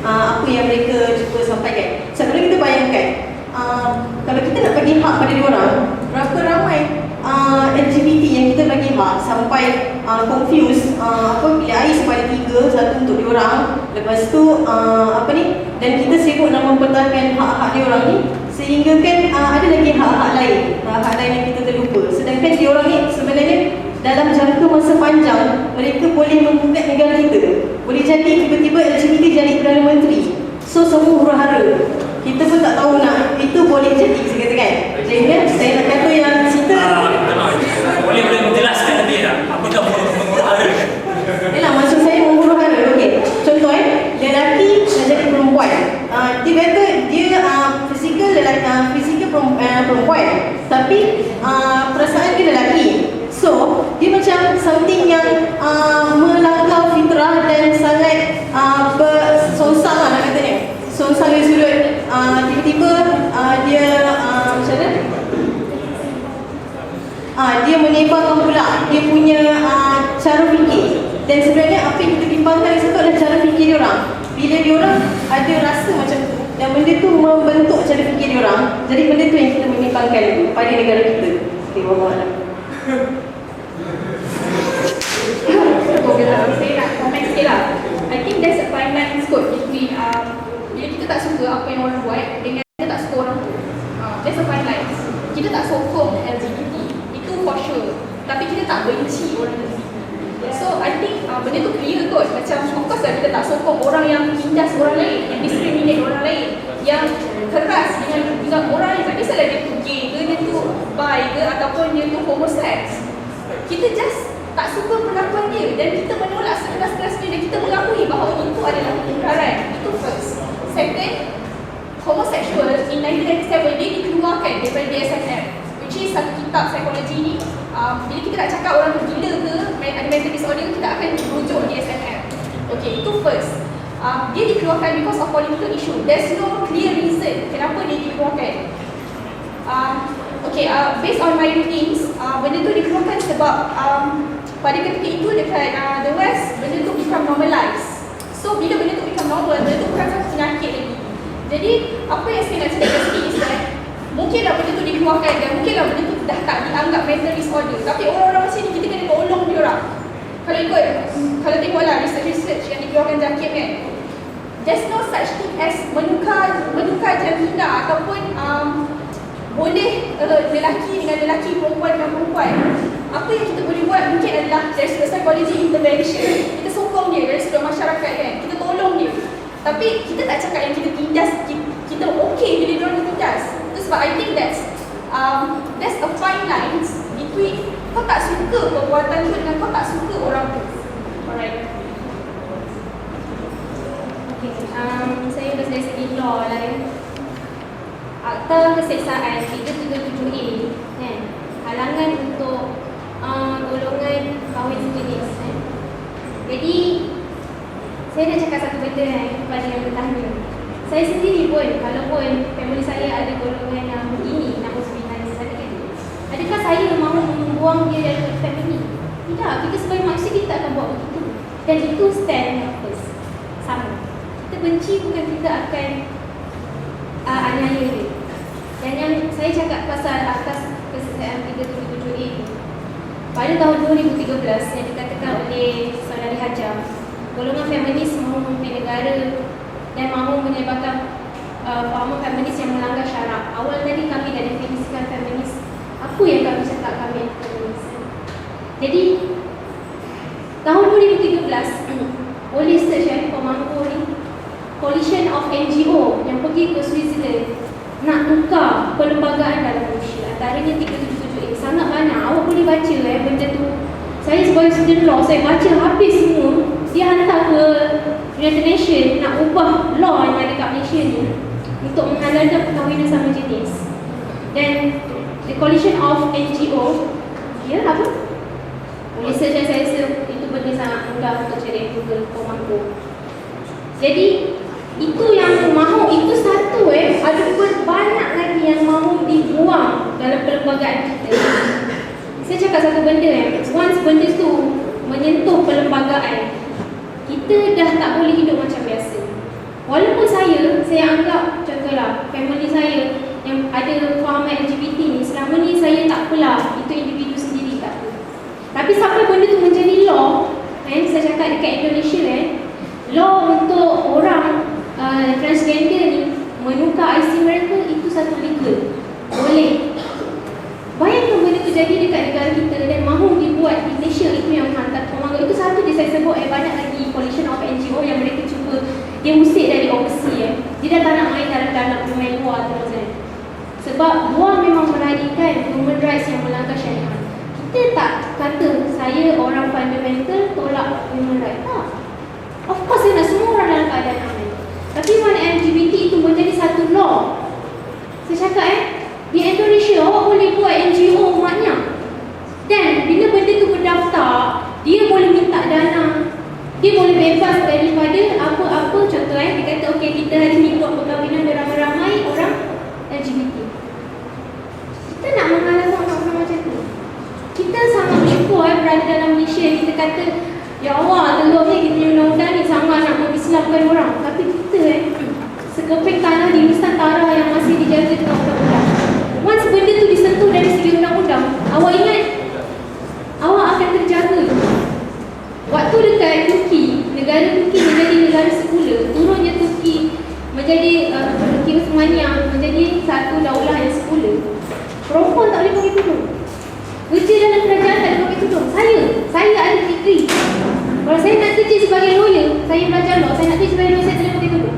apa yang mereka cuba sampaikan. Sebelum kita bayangkan kalau kita nak bagi hak pada dia orang, berapa ramai LGBT yang kita bagi hak sampai confused pilih air sampai ada 3, satu untuk dia orang, lepas tu dan kita sibuk nak mempertahankan hak-hak dia orang ni, sehingga kan ada lagi hak-hak lain yang kita terlupa. Sedangkan dia orang ni sebenarnya dalam jangka masa panjang mereka boleh menggugat negara kita. So semua huru-hara. Kita pun tak tahu nak itu boleh jadi saya kata kan. Sehingga saya nak kata yang cerita Boleh menjelaskan nanti tak? Apa dah menghuru-hara kan? Yalah, maksud saya menghuru-hara. Okey. Contoh lelaki dah jadi perempuan. Dia kata dia fizikal lelaki, fizikal perempuan. Tapi perasaan dia lelaki. So, dia macam something yang melangkau fitrah dan sangat bersongsang lah nak katanya. Songsang dari sudut tiba-tiba dia macam mana? Dia menyeimbangkan pula dia punya cara fikir. Dan sebenarnya apa yang kita bimbangkan di situ adalah cara fikir dia orang. Bila dia orang ada rasa macam tu dan benda tu membentuk cara fikir dia orang, jadi benda tu yang kita menimbangkan pada negara kita. Okey, wallahualam. Okay, saya nak komen sikit lah. I think there's a fine line kot between bila kita tak suka apa yang orang buat dengan kita tak suka orang tu. There's a fine line. Kita tak sokong LGBT, itu for sure. Tapi kita tak benci orang LGBT. So I think benda tu clear kot. Macam of course lah kita tak sokong orang yang tindas orang lain, yang discriminate orang lain, yang keras dengan orang lain. Tak kisahlah dia tu gay ke, dia tu bi ke, ataupun dia tu homoseks. Kita just tak suka perlakuan dia dan kita menolak sekeras-kerasnya dan kita mengakui bahawa itu adalah kemungkaran. Itu first. Second, homosexual in 1997 dia dikeluarkan daripada DSM, which is satu kitab psikologi ni. Bila kita nak cakap orang tu gila ke, ada mental disorder, kita akan rujuk DSM. Okay, itu first. Dia dikeluarkan because of political issue. There's no clear reason kenapa dia dikeluarkan. Based on my readings, benda tu dikeluarkan sebab pada ketika itu dekat the West, benda tu become normalized. So bila benda tu become normal, benda tu bukan satu penyakit lagi. Jadi apa yang saya nak cakap sikit is that mungkinlah benda tu dikeluarkan dan mungkinlah benda tu dah tak dianggap mental disorder. Tapi orang-orang macam ni kita kena tolong dia orang. Kalau tengoklah research yang dikeluarkan Zakir kan, there's no such thing as menukar jaminan ataupun boleh lelaki dengan lelaki, perempuan dengan perempuan. Apa yang kita boleh buat mungkin adalah dari sudut psychology intervention. Kita sokong dia dari sudut masyarakat kan, kita tolong dia. Tapi kita tak cakap yang kita tindas, kita okey bila dia orang ditindas. Itu sebab I think there's a fine lines between kau tak suka perbuatan tu dengan kau tak suka orang tu. Alright. Okay, saya dari segi law lah ya. Akta Keseksaan 377A kan, halangan untuk golongan kahwin sejenis kan. Jadi saya nak cakap satu benda kepada yang bertanya. Saya sendiri pun, walaupun family saya ada golongan yang begini, naudzubillah kan, adakah saya mahu membuang dia dari family? Tidak, kita sebagai manusia kita tak akan buat begitu. Dan itu stand first. Sama. Kita benci bukan kita akan aniaya dia. Dan yang saya cakap pasal atas Keseksaan 377A itu, pada tahun 2013 yang dikatakan oleh Saudari Hajar, golongan feminis mahu memimpin negara dan mahu menyebabkan fahaman feminis yang melanggar syarak. Awal tadi kami dah definisikan feminis. Apa yang kami cakap kami feminis? Jadi tahun 2013 oleh search pemangku ni, Coalition of NGO yang pergi ke Switzerland nak tukar perlembagaan dalam Malaysia. Antaranya 377A. Sangat banyak. Awak boleh baca benda tu. Saya sebagai student law, saya baca habis semua. Dia hantar ke United Nations nak ubah law yang ada kat Malaysia ni untuk menghalalkan perkahwinan sama jenis. Dan the Coalition of NGO, dia apa? Research yang saya rasa itu benda sangat mudah untuk cari Google Komando. Jadi itu yang mahu, itu satu ada banyak lagi yang mahu dibuang dalam perlembagaan kita. Saya cakap satu benda once benda tu menyentuh perlembagaan, kita dah tak boleh hidup macam biasa. Walaupun saya anggap contohlah family saya yang ada fahaman LGBT ni, selama ni saya tak apalah, itu individu sendiri tak apa. Tapi sampai benda tu menjadi law saya cakap dekat Indonesia law untuk orang transgender ni menukar IC mereka, itu satu legal, boleh. Bayangkan benda tu jadi dekat negara kita dan mahu dibuat di Malaysia, itu yang menghantar pemangga. Itu satu dia saya sebut banyak lagi Coalition of NGO yang mereka cuba, dia usik dari overseas luar terus kan. Sebab luar memang meradikan human rights yang melanggar syariat. Kita tak kata saya orang fundamental tolak human rights. Tak. Of course saya nak semua orang dalam keadaan aman. Tapi mana LGBT itu menjadi satu law. Saya cakap di Indonesia awak boleh buat NGO umatnya. Dan bila benda tu berdaftar, dia boleh minta dana. Dia boleh bebas daripada apa-apa. Contoh dia kata okey kita hari ni buat perkahwinan beramai-ramai orang LGBT. Kita nak menghalang orang-orang macam tu. Kita sangat bersyukur berada dalam Malaysia. Kita kata ya Allah, telur ni kita punya undang-undang ni sangat nak mengislamkan orang. Tapi kita sekeping tanah di Nusantara yang masih dijaga dengan undang-undang. Once benda tu disentuh dari segi undang-undang, awak ingat awak akan terjaga. Waktu dekat Turki, negara Turki menjadi negara sekular, turunnya Turki menjadi Turki Uthmaniyah menjadi satu daulah yang sekular. Perempuan tak boleh pakai tudung. Kerja dalam kerajaan tak boleh pakai tudung. Saya ada degree. Kalau saya nak kerja sebagai lawyer, saya belajar law, saya nak kerja sebagai lawyer, saya tak boleh pakai tudung.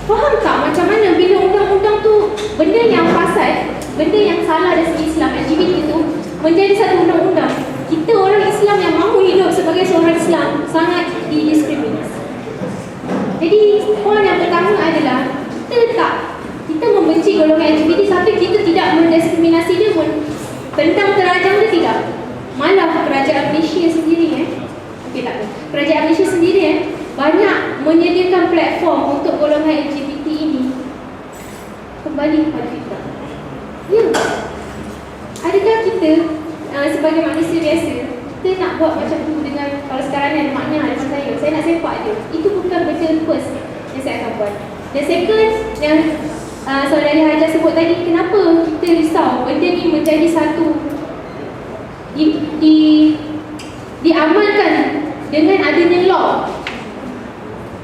Faham tak macam mana bila undang-undang tu benda yang fasad, benda yang salah dari segi Islam, LGBT tu menjadi satu undang-undang. Kita orang Islam yang mahu hidup sebagai seorang Islam sangat didiskriminasi. Jadi poin yang pertama adalah kita membenci golongan LGBT tapi kita tidak mendiskriminasi dia pun. Tentang terajang dia tidak. Malah kerajaan Malaysia sendiri okey tak apa. Kerajaan Malaysia sendiri banyak menyediakan platform untuk golongan LGBT ini kembali kepada fitrah. Ya. Adakah kita sebagai manusia biasa kita nak buat macam tu dengan kalau sekarang ni ada makna depan saya nak sepak dia. Itu bukan benda first yang saya akan buat. Dan second yang Saudari Hajar sebut tadi, kenapa kita risau benda ni menjadi satu diamalkan dengan adanya law.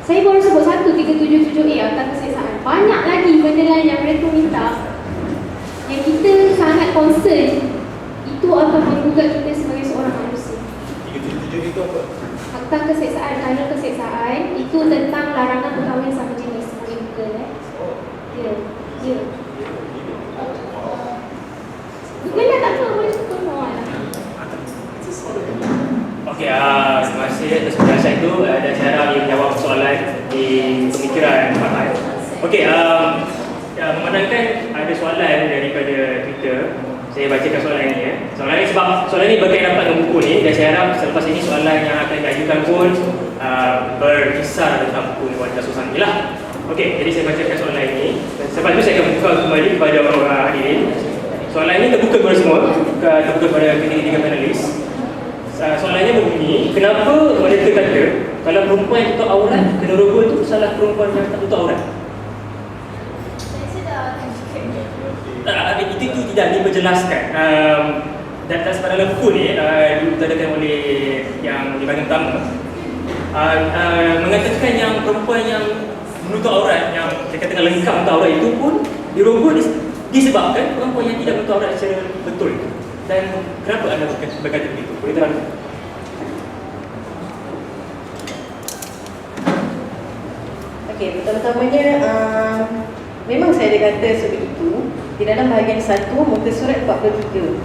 Saya baru sebut 1377A Akta Keseksaan. Banyak lagi benda lain yang mereka minta yang kita sangat concern. Itu akan menggugat kita sebagai seorang manusia. 1377 itu apa? Akta Keseksaan, Kanun Keseksaan itu tentang larangan perkahwinan sama jenis. Ya. Benda tak tahu boleh tolong lah. Okey, terima kasih atas penjelasan itu dan saya harap ia menjawab soalan di pemikiran Fahad. Okey, memandangkan ada soalan daripada Twitter, saya bacakan soalan ini Soalan ini sebab soalan ini berkaitan dengan buku ni dan saya harap selepas ini soalan yang akan diajukan pun berkisar tentang buku Wanita Susah ni lah. Okey, jadi saya bacakan soalan ini. Selepas itu saya akan buka kembali kepada orang-orang hadirin. Soalan ini terbuka kepada semua, terbuka kepada ketiga-tiga panelis. Soalannya berbunyi, kenapa mereka kata kalau perempuan yang tutup aurat kena rogol itu salah perempuan yang tak tutup aurat? Itu tidak diperjelaskan. Dan sebab dalam buku ni ditadakan oleh yang di bahagian pertama mengatakan yang perempuan yang menutup aurat, yang dikatakan lengkap menutup aurat itu pun dirogol disebabkan perempuan yang tidak menutup aurat secara betul. Dan kenapa anda berkata begitu? Boleh terang? Okey, pertama-tamanya memang saya ada kata sebegitu di dalam bahagian 1 muka surat 43.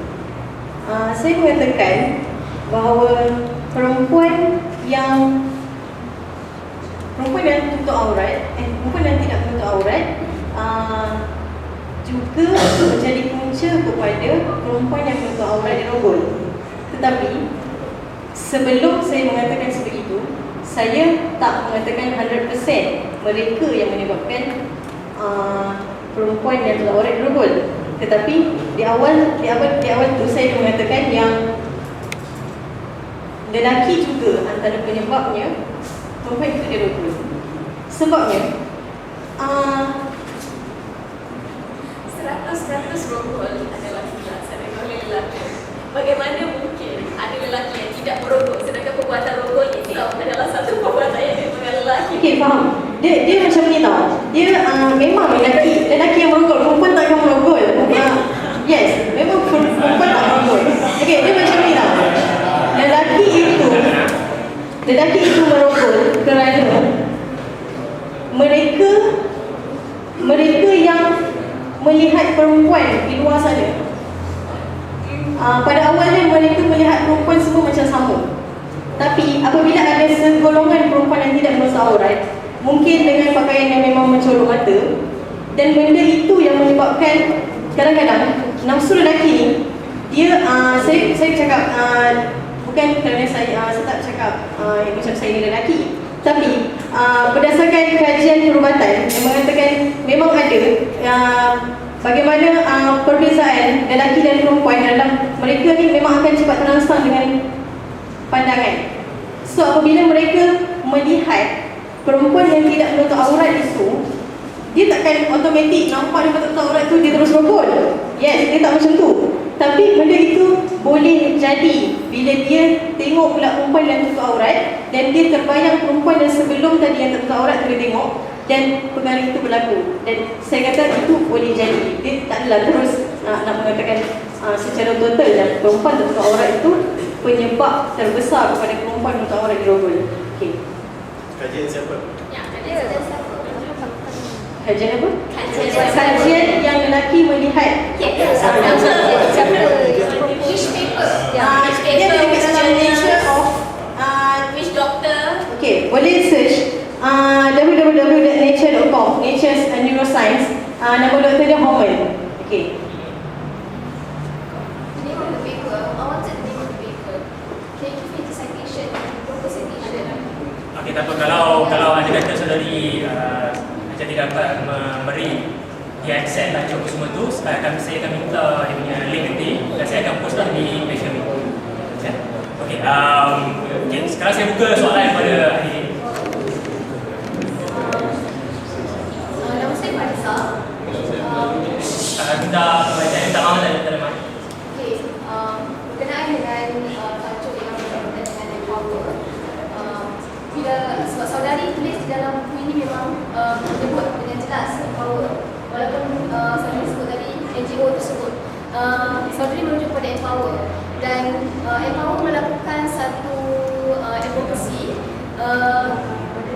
Saya mengatakan bahawa perempuan yang tutup aurat, perempuan yang tidak menutup aurat juga menjadi punca kepada perempuan yang menutup aurat dirogol. Tetapi sebelum saya mengatakan sebegitu, saya tak mengatakan 100% mereka yang menyebabkan perempuan yang tutup aurat dirogol. Tetapi di awal tu saya mengatakan yang lelaki juga antara penyebabnya perempuan itu dirogol. Sebabnya 100% rogol adalah dilaksanakan oleh lelaki. Bagaimana mungkin ada lelaki yang tidak merogol sedangkan perbuatan rogol itu adalah satu perbuatan yang dilakukan lelaki? okey, faham. Dia macam ni tau. Dia memang lelaki yang merogol, perempuan tak akan merogol. Yes, memang perempuan tak merogol. Okey, dia macam ni tau. Lelaki itu merogol kerana mereka melihat perempuan di luar sana. Pada awalnya mereka melihat perempuan semua macam sama. Tapi apabila ada segolongan perempuan yang tidak menutup aurat, mungkin dengan pakaian yang memang mencolok mata, dan benda itu yang menyebabkan kadang-kadang nafsu lelaki ni, dia saya cakap bukan kerana saya tak cakap macam saya ni lelaki, tapi berdasarkan kajian perubatan yang mengatakan memang ada bagaimana perbezaan lelaki dan perempuan adalah mereka ni memang akan cepat terangsang dengan pandangan. So apabila mereka melihat perempuan yang tidak menutup aurat itu, dia takkan automatik nampak dia tak tutup aurat tu dia terus rogol. Yes, dia tak macam tu. Tapi benda itu boleh jadi bila dia tengok pula perempuan yang tutup aurat, dan dia terbayang perempuan yang sebelum tadi yang tak tutup aurat tu dia tengok, dan perkara itu berlaku. Dan saya kata itu boleh jadi. Dia tak adalah terus nak mengatakan secara total dan perempuan tak tutup aurat itu penyebab terbesar kepada perempuan tutup aurat dirogol. Okey. Kajian siapa? Ya, ada siapa? Kajian apa? Kajian. Kajian yang lelaki melihat. Which paper? Dia ada dekat dalam Nature of Which doctor? okay, boleh search www.nature.com, Nature's Neuroscience. Nama doktor dia Homan. Okay. Name of the paper. I wanted the name of the paper. Can you give me the citation? Proper citation. Okey, tak apa. Kalau ada kata saudari macam tidak dapat memberi dia accept baca apa semua tu, saya akan minta dia punya link nanti dan saya akan post lah di page kami. Okey, okay, sekarang saya buka soalan pada hari ini. Nama saya Marisa. Minta maaf tak ada mic. Okay, berkenaan dengan tajuk yang berkaitan dengan empower. Bila sebab saudari tulis di dalam buku ini memang menyebut dengan jelas empower. Walaupun saudari sebut tadi NGO tersebut, saudari merujuk pada empower. Dan empower melakukan satu advocacy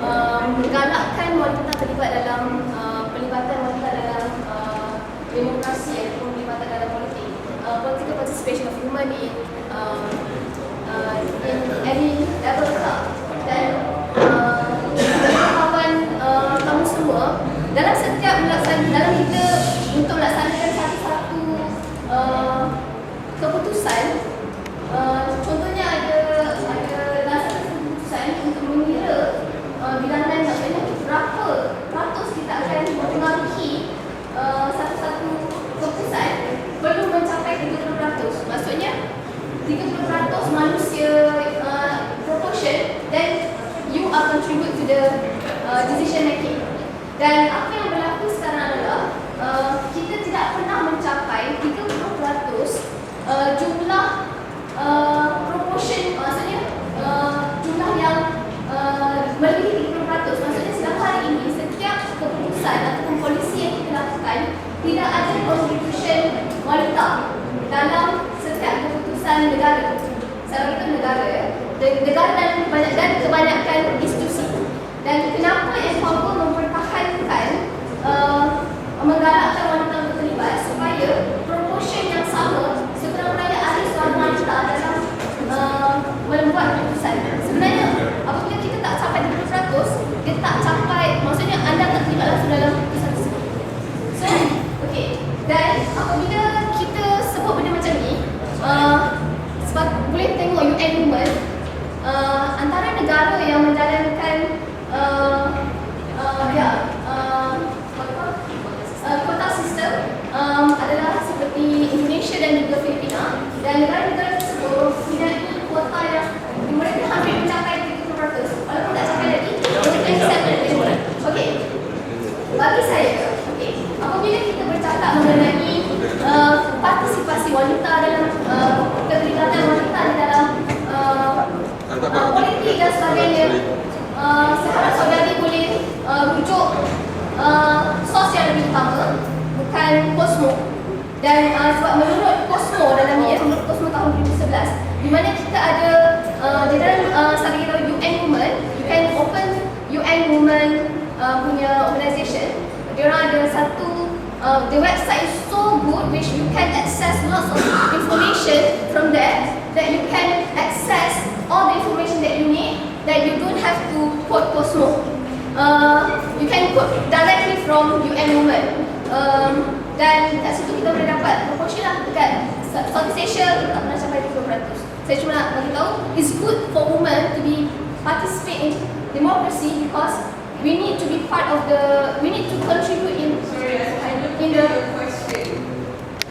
menggalakkan wanita terlibat dalam pelibatan wanita dalam demokrasi ataupun pelibatan dalam politik, political participation of women in any level lah. Dan kawan kamu semua dalam setiap dalam kita untuk melaksanakan satu keputusan, contohnya ada satu keputusan untuk mengira bilangan maksudnya berapa ratus kita akan mempengaruhi satu keputusan perlu mencapai 30%. Maksudnya 30% manusia proportion, then you are contribute to the decision making. Dan apa yang berlaku sekarang adalah kita tidak pernah mencapai 30% jumlah proportion, maksudnya jumlah yang melebihi 30%. Maksudnya setiap hari ini setiap keputusan ataupun polisi yang kita lakukan tidak ada contribution wanita dalam setiap keputusan negara. Saya itu negara dan kebanyakan institusi. Dan kenapa empower mempertahankan menggalakkan wanita untuk terlibat supaya proportion yang sama sebenarnya ada seorang wanita dalam membuat keputusan. Sebenarnya apabila kita tak capai 30%, kita tak capai, maksudnya anda tak terlibat langsung dalam keputusan tersebut. So, okey. Dan apabila kita sebut benda macam ni, sebab boleh tengok UN Women, antara negara yang menjalankan quota system adalah seperti Indonesia dan juga Filipina, dan negara-negara tersebut mempunyai kuota yang mereka hampir mencapai 30%, walaupun tak capai lagi. Okey, bagi saya, apabila kita bercakap mengenai partisipasi wanita dalam keterlibatan wanita di dalam politik dan sebagainya, saya harap saudari boleh rujuk sos yang lebih utama, bukan Cosmo. Dan sebab menurut Cosmo dalam ni, menurut Cosmo tahun 2011, di mana kita ada di dalam strategi kita UN Women, UN Open UN Women punya organisation, diorang ada satu The website is so good which you can access lots of information from there, that you can access all the information that you need, that you don't have to quote Cosmo. You can quote directly from UN Women. Dan kat situ kita boleh dapat proportion lah dekat Southeast Asia tak pernah sampai 30%. Saya cuma nak bagi tahu, it's good for women to be participate in democracy because we need to be part of the, we need to contribute in. Sorry, I don't in get the your question.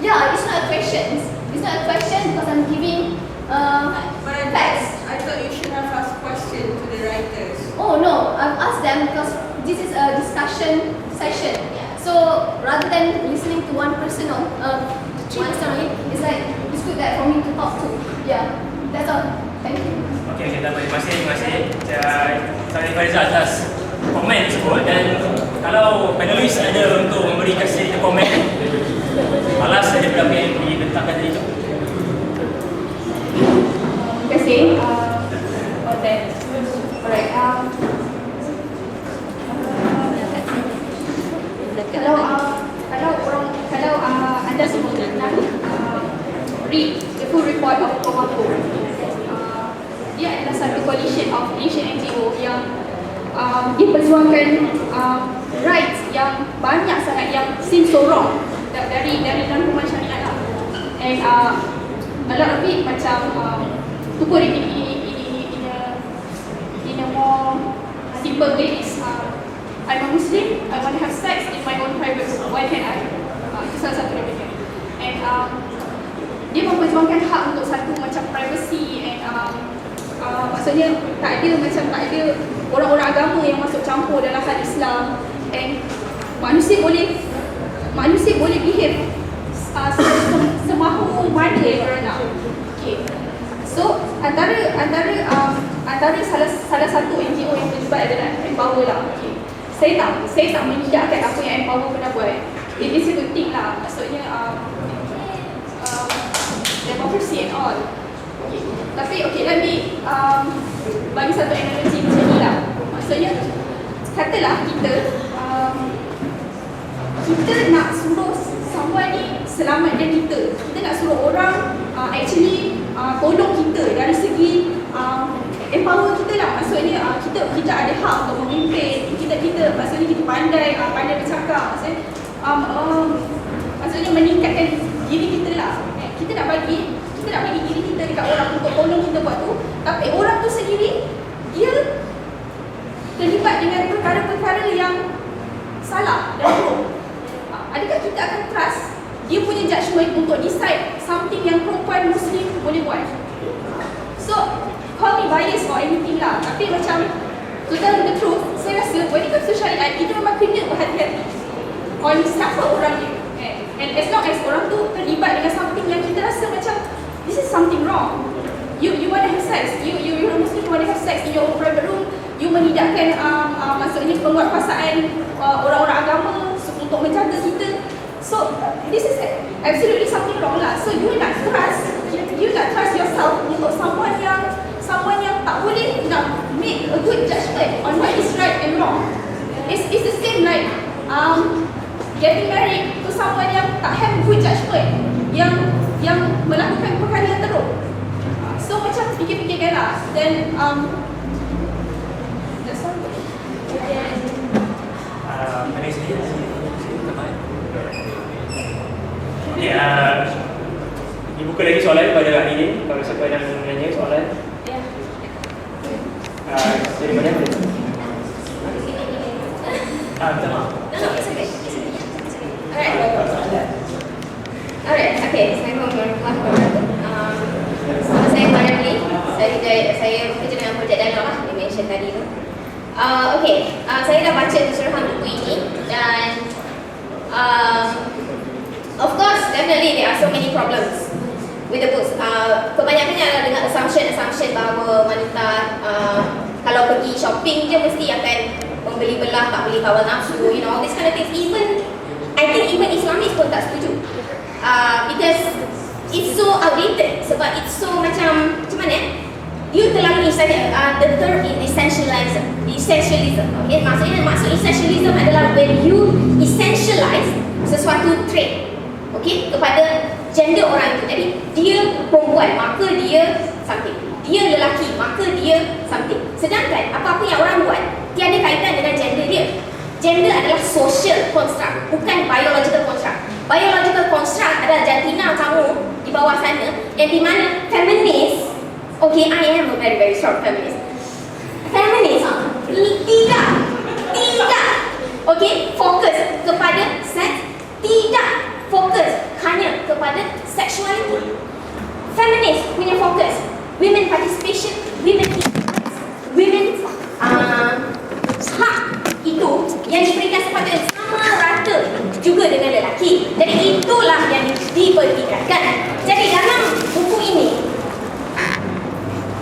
Yeah, it's not a question. It's not a question because I'm giving But facts. I thought you should have asked question to the writers. Oh no, I've asked them because this is a discussion session. So rather than listening to one person on one story, it's like it's good that for me to talk to. Yeah, that's all. Thank you. Okey, terima kasih. Saya Faizal atas komen tersebut, dan kalau panelis ada untuk memberikan sedikit komen alas daripada apa yang diletakkan tadi itu. Terima kasih. For that. Alright. Kalau anda semua nak read the full report of Komako, dia adalah satu coalition of Asian NGO yang diperjuangkan rights yang banyak sangat yang seem so wrong dari rangkuman syariat lah. And a lot of it macam to put it in a more simple way is I'm a Muslim, I want to have sex in my own private room. Why can't I? Itu salah satu darinya. And dia memperjuangkan hak untuk satu macam privacy and maksudnya tak ada orang-orang agama yang masuk campur dalam hal Islam, and manusia boleh behave semahu mana yang mereka nak. Okay. So antara salah satu NGO yang terlibat adalah Empower lah. Okay. Saya tak menidakkan apa yang Empower pernah buat. It is a good thing lah. Maksudnya democracy and all. Okay. Tapi okay, let me bagi satu analogi macam ni lah. Maksudnya katalah kita nak suruh someone ni selamatkan kita. Kita nak suruh orang actually tolong kita dari segi empower kita lah. Maksudnya kita ada hak untuk memimpin. Kita maksudnya kita pandai bercakap. Maksudnya meningkatkan diri kita lah. Kita nak bagi diri kita dekat orang untuk tolong kita buat tu, tapi orang tu sendiri dia terlibat dengan perkara-perkara yang salah dan wrong. Adakah kita akan trust dia punya judgement untuk decide something yang perempuan Muslim boleh buat? So, call me bias or anything lah, tapi macam to tell the truth, saya rasa when it comes to syariat, kita memang kena berhati-hati on siapa orang dia. And as long as orang tu terlibat dengan something yang kita rasa macam this is something wrong. You want to have sex, you're a Muslim, you want to have sex in your own private room, you menidakkan maksudnya penguatkuasaan orang-orang agama untuk menjaga kita. So this is absolutely something wrong lah. So you nak trust yourself untuk someone yang tak boleh nak make a good judgement on what is right and wrong. It's the same like getting married to someone yang tak have good judgement, yang melakukan perkara yang teruk. So macam fikir-fikirkan lah. Then that's all. Panelis ni okey, dibuka lagi soalan kepada ahli ni. Kalau siapa yang nak menanya soalan. Dari mana? Minta maaf. Alright, okay. Assalamualaikum warahmatullahi wabarakatuh. Saya Mariam Lee. Saya bekerja dengan projek Danau lah, yang mention tadi tu. Okay, saya dah baca keseluruhan buku ini dan of course, definitely there are so many problems with the books. Kebanyakannya adalah dengan assumption bahawa wanita kalau pergi shopping je mesti akan membeli belah, tak beli kawal nafsu, you know, all this kind of things. I think even Islamis pun tak setuju. Because it's so outdated, sebab it's so macam mana you terlalu the term is essentialism. Okay, maksud essentialism adalah when you essentialize sesuatu trait, okey, kepada gender orang itu. Jadi dia perempuan, maka dia something. Dia lelaki, maka dia something. Sedangkan apa-apa yang orang buat tiada kaitan dengan gender dia. Gender adalah social construct, bukan biological construct. Biological construct adalah jantina kamu di bawah sana, yang di mana feminis, okay, I am a very very strong feminist. Feminis tidak, okay, fokus kepada seks, tidak fokus hanya kepada sexuality. Feminis punya fokus women participation, women hak itu yang diberikan sepatutnya sama rata juga dengan lelaki. Jadi itulah yang dipertikaikan. Jadi dalam buku ini,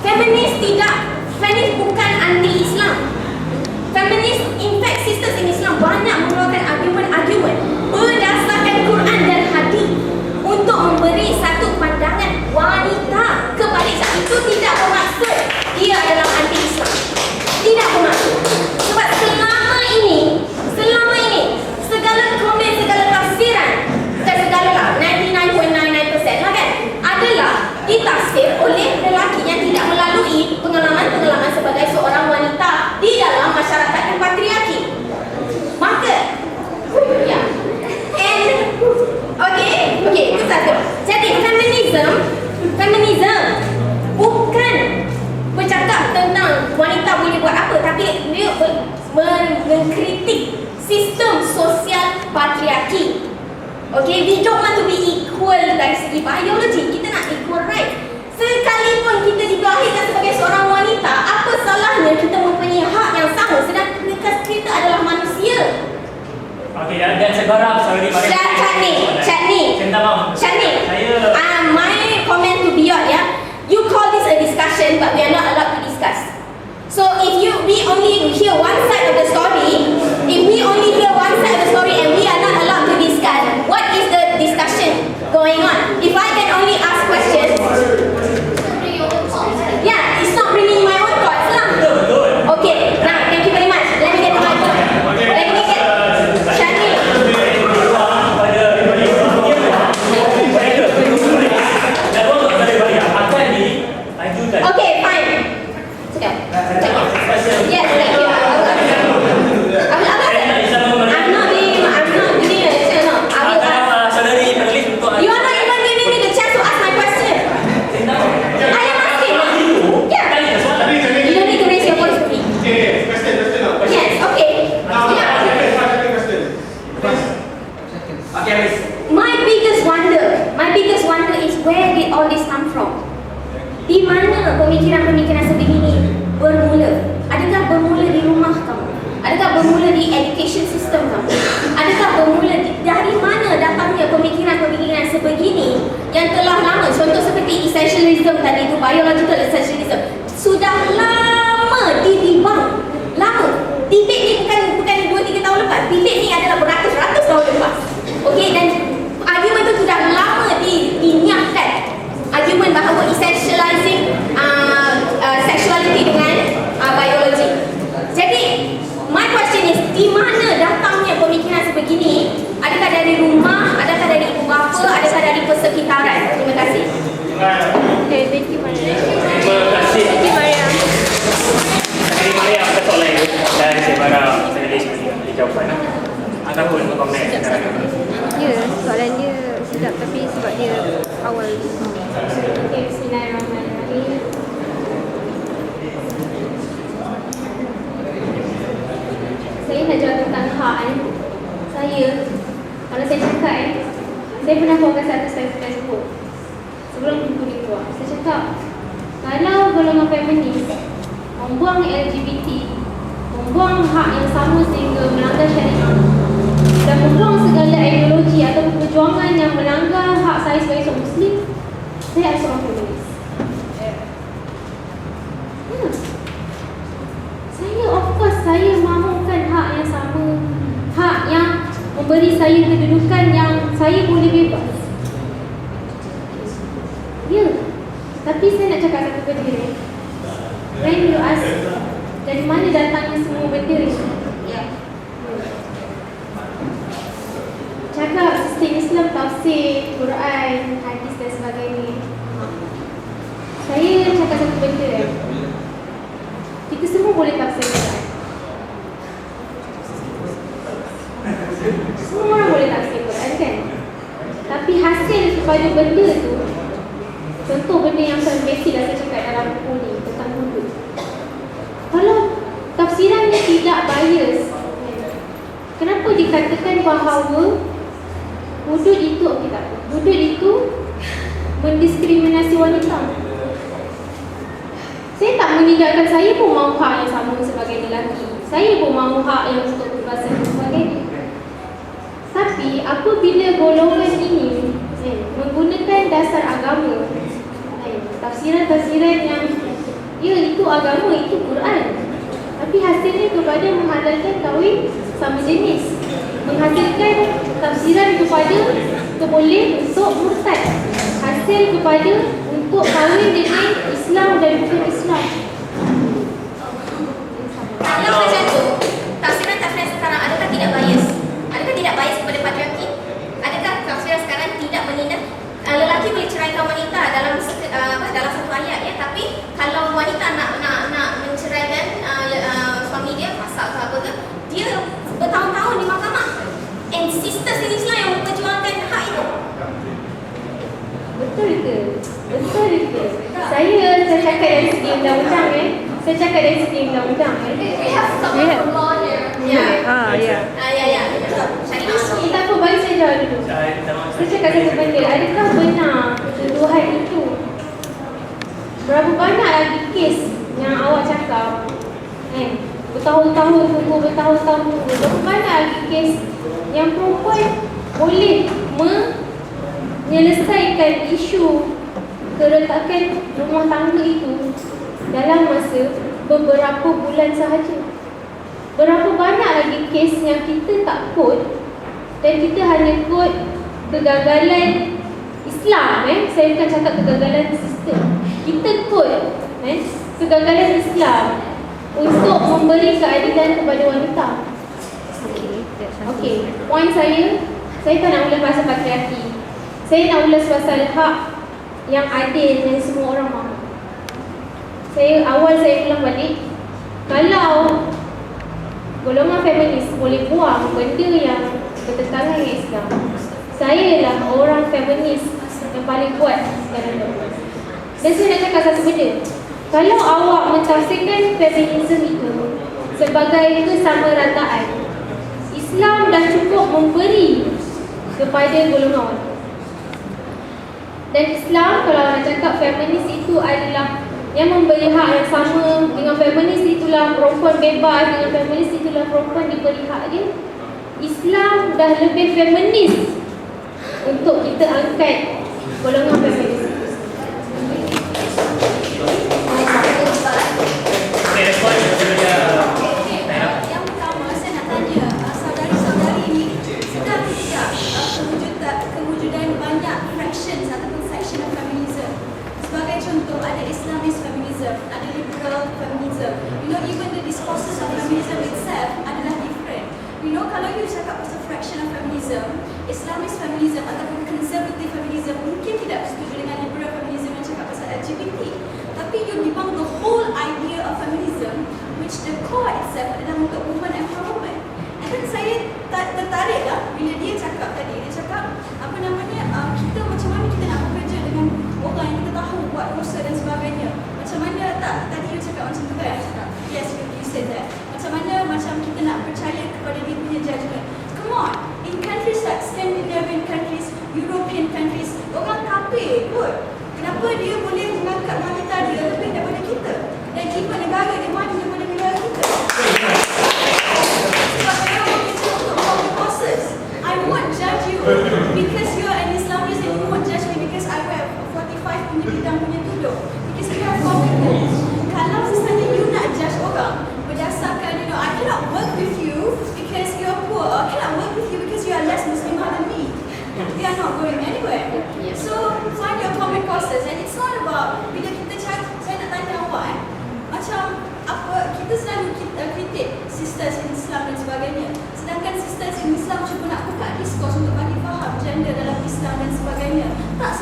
feminis bukan anti-Islam. Feminis, in fact, sisters in Islam banyak mengeluarkan argument berdasarkan Quran dan hadis untuk memberi satu pandangan wanita kepada Islam. Itu tidak bermaksud dia adalah anti-Islam. Tidak bermaksud. Sebab selama ini segala komen, segala tafsiran, bukan segala lah, 99.99% lah kan, adalah ditafsir oleh lelaki yang tidak melalui pengalaman-pengalaman sebagai seorang wanita di dalam masyarakat yang patriarki. Maka ya, okay, itu satu. Jadi feminism bukan bercakap tentang wanita boleh buat apa, tapi dia mengkritik sistem sosial patriarki. Okay, we don't want to be equal dari segi biologi. Kita nak equal right. Sekalipun kita dilahirkan sebagai seorang wanita, apa salahnya kita mempunyai hak yang sama sedangkan kita adalah manusia? Okey, dan sekarang sorry Maria. Syahni. My comment to Beyond, ya. You call this a discussion, but we are not allowed to discuss. So if we only hear one side of the story, and we are not allowed to discuss, what is the discussion going on? If I can only ask questions, yeah, it's not bringing my own thoughts lah. Okay, now thank you very much. Let me get to my point. Let me get Syahni. Okay, fine. Sedap. Yes, thank you. I'm not giving a chance. No, I will ask. You are not even giving me the chance to ask my question. I am asking. Yeah. You don't need to raise your voice to me. Yes, okay. Yeah. My biggest wonder is where did all this come from? Di mana pemikiran-pemikiran sebegini bermula? Adakah bermula di rumah kamu? Adakah bermula di education system kamu? Adakah bermula dari mana datangnya pemikiran-pemikiran sebegini yang telah lama? Contoh seperti essentialism tadi itu, biological essentialism, sudah lama dibang. Lama. Debate ni bukan 2-3 tahun lepas. Debate ni adalah beratus-ratus tahun lepas. Okey, dan argument itu sudah lama dinyiapkan. Argument bahawa essentializing sexuality dengan biology. Jadi, my question is, di mana datangnya pemikiran sebegini? Adakah dari rumah? Adakah dari ibu bapa? Adakah dari persekitaran? Terima kasih. Okay, thank you Maria. Terima kasih. Thank you Maria. Terima Maria atas soalan itu dan saya harap saya boleh jawapan ataupun komen. Ya, soalan dia sedap tapi sebab dia awal. Okay, bismillahirrahmanirrahim. Saya nak jawab tentang hak Saya, kalau saya cakap saya pernah buat satu Facebook sebelum buku ni keluar. Saya cakap, kalau golongan feminis membuang LGBT, membuang hak yang sama sehingga melanggar syariah dan membuang segala ideologi atau perjuangan yang melanggar hak saya sebagai seorang Muslim, saya adalah seorang feminis. Saya, of course, saya mahukan hak yang sama, hak yang memberi saya kedudukan yang saya boleh bebas. Ya, tapi saya nak cakap satu benda ni. When you ask, dari mana datangnya semua benda ni? Cakap tafsir Islam, tafsir Quran, hadis dan sebagainya. Saya cakap satu benda kita semua boleh tafsir Quran. Semua orang boleh tafsir Quran kan? Tapi hasil kepada benda tu, contoh benda yang paling basic dah saya cakap dalam buku ni tentang hudud. Kalau tafsirannya tidak bias, kenapa dikatakan bahawa hudud itu hudud itu mendiskriminasi wanita? Saya tak meninggalkan, saya pun mahu hak yang sama sebagai lelaki. Saya pun mahu hak yang untuk berbahasa dan sebagainya. Tapi apabila golongan ini menggunakan dasar agama, tafsiran-tafsiran yang ya itu agama, itu Quran, tapi hasilnya kepada menghalalkan kahwin sama jenis, menghasilkan tafsiran kepada boleh untuk murtad, hasil kepada untuk kahwin dengan Islam dan bukan Islam. Kalau macam tu, tafsiran-tafsiran sekarang adakah tidak bias? Adakah tidak bias kepada patriarki? Adakah tafsiran sekarang tidak menindas lelaki boleh ceraikan wanita dalam satu ayat ya, tapi kalau wanita nak menceraikan suami dia pasal atau apa ke, dia bertahun-tahun di mahkamah. And sisters in Islam yang memperjuangkan hak itu. Betul ke? Betul ke? Saya cakap dari segi undang-undang Saya cakap dari segi undang-undang We have someone from law here. Ya. Ya. Syarifah. Tak apa, bagi saya jawab dulu. Saya cakap satu benda, adakah benar tuduhan itu? Berapa banyak lagi kes yang awak cakap bertahun-tahun tunggu, bertahun-tahun tunggu. Berapa banyak lagi kes yang perempuan boleh menyelesaikan isu keretakan rumah tangga itu dalam masa beberapa bulan sahaja. Berapa banyak lagi kes yang kita tak quote dan kita hanya quote kegagalan Islam. Saya bukan cakap kegagalan sistem. Kita quote kegagalan Islam untuk memberi keadilan kepada wanita. Okey, poin saya tak nak ulas pasal patriarki. Saya nak ulas pasal hak yang adil yang semua orang mahu. Saya ulang balik, kalau golongan feminis boleh buang benda yang bertentangan dengan Islam, saya lah orang feminis yang paling kuat sekarang ni. Dan saya nak cakap satu benda, kalau awak mentafsirkan feminisme itu sebagai kesamarataan, Islam dah cukup memberi kepada golongan wanita. Dan Islam, kalau nak cakap feminis itu adalah yang memberi hak yang sama, dengan feminis itulah perempuan bebas, dengan feminis itulah perempuan diberi hak dia. Islam dah lebih feminis untuk kita angkat golongan feminis. Yang pertama, saya nak tanya saudari-saudari ini, sedar tidak kewujudan banyak fractions ataupun section of feminism. Sebagai contoh, ada Islamist feminism, ada liberal feminism. Even the discourses of feminism itself adalah different. Kalau you cakap pasal fraction of feminism, Islamist feminism ataupun conservative feminism mungkin tidak bersetuju dengan liberal feminism yang cakap pasal LGBT. Tapi you debunk the whole idea of feminism, which the core itself adalah untuk women empowerment. And then saya tertarik lah bila dia cakap tadi, dia cakap kita macam mana kita nak bekerja dengan orang yang kita tahu buat dosa dan sebagainya. Macam mana tadi you cakap macam tu kan? Yes, you said that. Macam kita nak percaya kepada dia punya judgement. Come on, in countries like Scandinavian countries, European countries, orang kafir pun, kenapa dia boleh mengangkat wanita dia lebih daripada kita? Dan even negara dia mana daripada negara kita? Sebab dia bekerja untuk public causes. I won't judge you because you are an Islamist, and you won't judge me because I wear 45 punya bidang punya tudung. Because we are committed.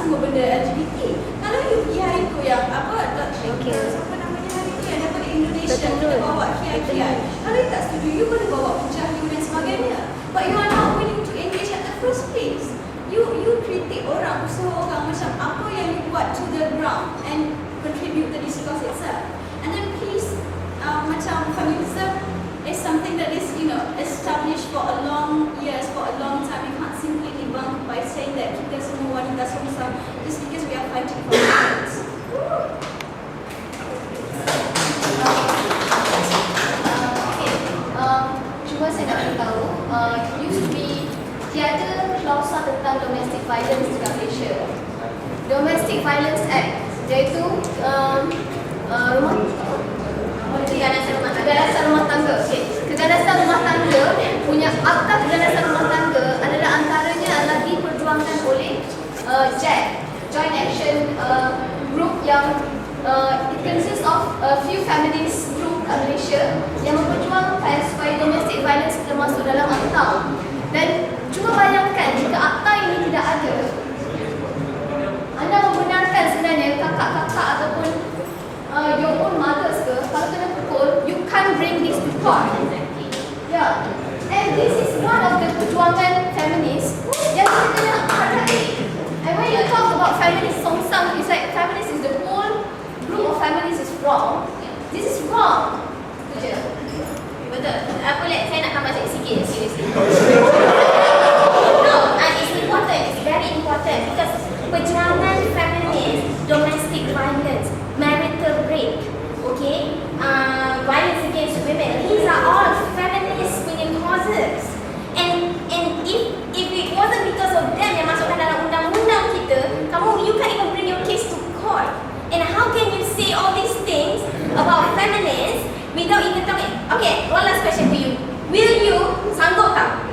semua benda LGBT. Kalau you pergi hari tu yang siapa namanya hari tu yang daripada Indonesia kita bawa kiai-kiai. Kalau you tak setuju, you boleh bawa pencahayu dan sebagainya. But you are not willing to engage at the first place. You kritik orang, usaha orang macam apa yang you buat to the ground and contribute to the discourse itself. And then please, macam feminism is something that is, established for a long years, for a long time. You can't simply debunk by saying that kita semua wanita semua just because we are fighting for rights. Cuma saya nak beritahu, used to be tiada klausa tentang domestic violence di Malaysia. Domestic Violence Act, iaitu keganasan rumah tangga. Keganasan rumah tangga punya akta keganasan rumah tangga adalah antaranya adalah diperjuangkan oleh JAG, Joint Action Group, yang it consists of a few feminist group kat Malaysia yang memperjuangkan supaya domestic violence termasuk dalam akta. Dan cuba bayangkan jika akta ini tidak ada, anda membenarkan sebenarnya kakak-kakak ataupun your own mothers ke, kalau kena pukul, you can't bring this to court. Yeah. And this is one of the perjuangan feminist yang kita kena hargai. And when you talk about feminist songsang, it's like feminist is the whole group of feminists is wrong. This is wrong. Itu je. Betul. Saya nak tambah sikit. Seriously. No, it's important. It's very important because perjuangan feminist, domestic violence, marital rape, okay, violence against women, these are all feminist punya causes. And if it wasn't because of them yang masukkan dalam undang-undang kita, you can't even bring your case to court. And how can you say all these things about feminists without even talking? Okay, one last question to you. Will you sanggup tak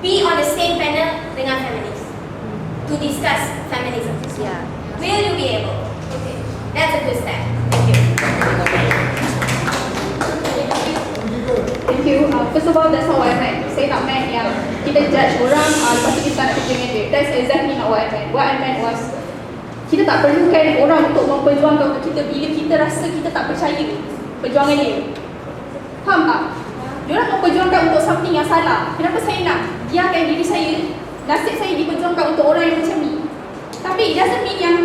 be on the same panel dengan feminists to discuss feminism? Yeah. Will you be able? Okay, that's a good step. Thank you. Thank you. First of all, that's not what I meant. Saya tak meant yang kita judge orang, lepas tu kita tak nak kerja dengan dia. That's exactly not what I meant. What I meant was, kita tak perlukan orang untuk memperjuangkan untuk kita bila kita rasa kita tak percaya perjuangan dia. Faham tak? Diorang memperjuangkan untuk something yang salah. Kenapa saya nak biarkan diri saya, nasib saya diperjuangkan untuk orang yang macam ni? Tapi it doesn't mean yang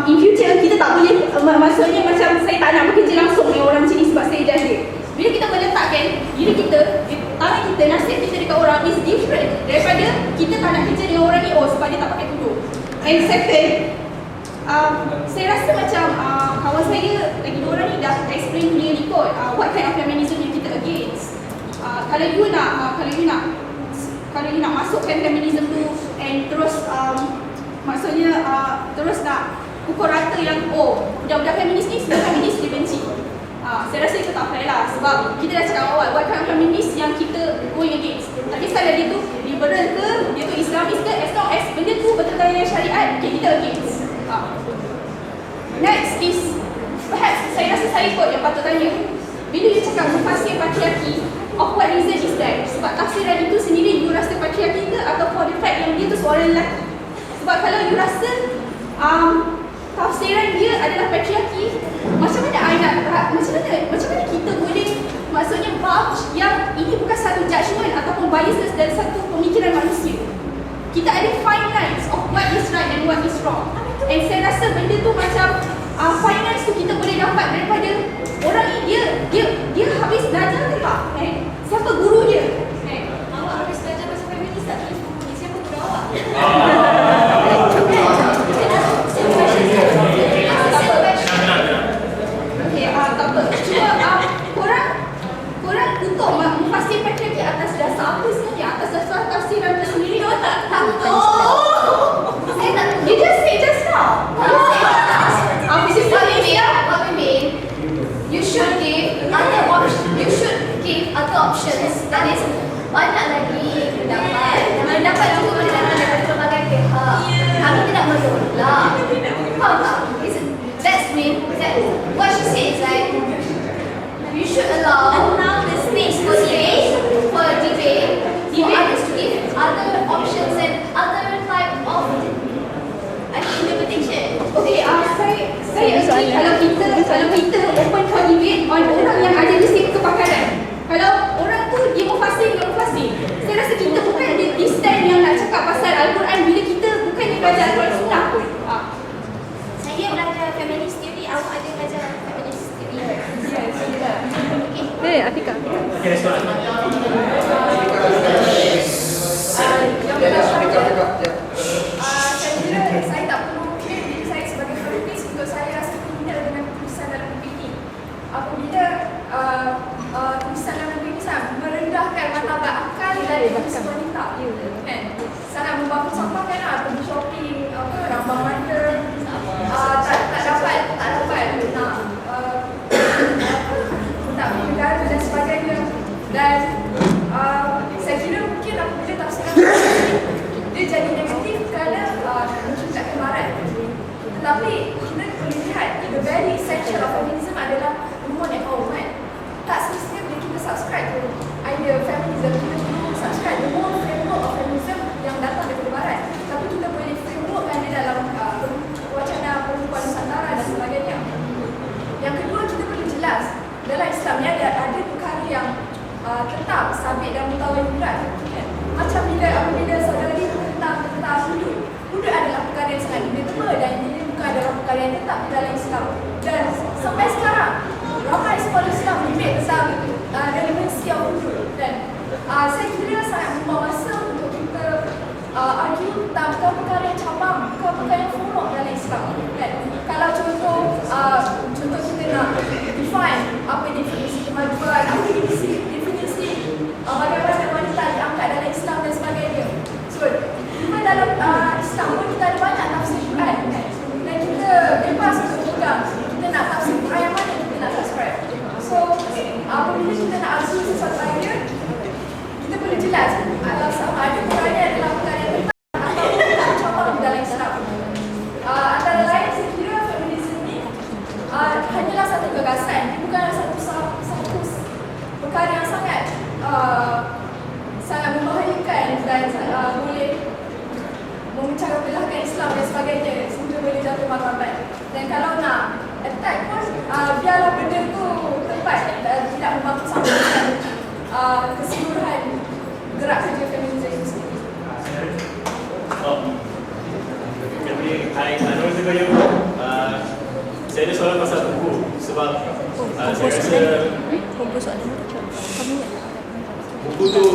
in future kita tak boleh, maksudnya macam saya tak nak bekerja langsung dengan orang macam ni sebab saya judge dia. Bila kita meletakkan diri kita, tangan kita, nasib kita dekat orang is different daripada kita tak nak kerja dengan orang ni, sebab dia tak pakai tudung. And second, saya rasa macam kawan saya lagi dua orang ni dah explain clearly kot what kind of feminism yang kita against. Kalau you nak masukkan feminism tu and terus maksudnya terus nak pukul rata yang budak-budak feminis ni semua feminis dia benci. Saya rasa itu tak fair lah sebab kita dah cakap awal what kind of feminis yang kita going against. Tapi sekali dia tu liberal ke, dia tu Islamis ke, as long as benda tu bertentangan dengan syariat, okay, kita against. Next is perhaps saya rasa saya kot yang patut tanya. Bila you cakap mufasir patriarki, of what reason is that? Sebab tafsiran itu sendiri you rasa patriarki ke atau for the fact yang dia tu seorang lelaki? Sebab kalau you rasa tafsiran dia adalah patriarki, macam mana kita boleh maksudnya vouch yang ini bukan satu judgement ataupun biases dari satu pemikiran manusia. Kita ada fine lines of what is right and what is wrong. And saya rasa benda tu macam fine lines tu kita boleh dapat daripada orang ni, dia habis belajar ke tak? Siapa guru dia? Awak habis belajar pasal feminis tak tulis buku ni? Siapa guru awak? Okay, tak apa. Cuma korang untuk mufasir patriarki atas dasar apa sebenarnya? Atas dasar tafsiran tu sendiri? Tak Saya tak tahu. You just say just now. What we mean, you should give other options. That is, banyak lagi pendapat juga boleh datang daripada pelbagai pihak. Kami tidak menolak. Faham tak? That's mean that what she said is like you should allow the space for debate, for others to give other options and other type of interpretation. yang mufasir. Saya rasa kita bukan di stand yang nak cakap pasal Al-Quran bila kita bukannya belajar Al-Quran Sunnah pun. Saya belajar feminist theory, awak ada belajar feminist theory? Hey, Atika. Okay, respon. Yang pertama, saya kira saya tak perlu claim diri saya sebagai feminis untuk saya rasa terhindar dengan tulisan dalam buku ini. Apabila tulisan dalam buku ini sangat merendahkan martabat akal dari wanita, kan? Sangat membangun sampah kan, pergi shopping, rambang mata, tak dapat nak negara dan sebagainya. Dan saya kira mungkin apabila tafsiran dia jadi negatif kerana mencipta kemarahan. Tetapi kita boleh lihat the very essential of feminism adalah women empowerment. Tak semestinya bila kita subscribe to idea feminism, kita perlu subscribe the whole framework of feminism yang datang daripada barat. Tapi kita boleh frameworkkan dia dalam wacana perempuan Nusantara dan sebagainya. Yang kedua, kita perlu jelas dalam Islam ni ada perkara yang tetap, sabit dan mutawayyurat. Macam apabila saudari tentang hudud adalah perkara yang sangat debatable dan ini bukan adalah perkara yang tetap di dalam Islam. Dan sampai sekarang ramai sekolah Islam debate tentang relevansi of hudud. Dan saya kira sangat membuang masa untuk kita argue tentang perkara yang cabang, perkara yang formal dalam Islam. Dan kalau contoh kita nak define apa definisi kemajuan, apa definisi bagaimana wanita diangkat dalam Islam dan sebagainya. So, kita dalam Islam pun kita ada banyak tafsir Quran, kan? Dan kita bebas untuk pegang. Kita nak tafsir Quran yang mana kita nak subscribe. So, apabila kita nak argue sesuatu idea, kita perlu jelas sama ada perkara adalah perkara yang tetap atau tak cabang dalam Islam. Antara lain, saya kira feminisme ni hanyalah satu gagasan, bukanlah satu perkara yang sangat membahayakan dan boleh memecah belahkan Islam dan sebagainya sehingga boleh jatuh martabat. Dan kalau nak attack pun biarlah benda tu tepat, tidak membantu sampai keseluruhan gerak kerja feminisme itu sendiri. Jadi, Anwar Zubaya, saya ada soalan pasal buku sebab saya rasa buku tu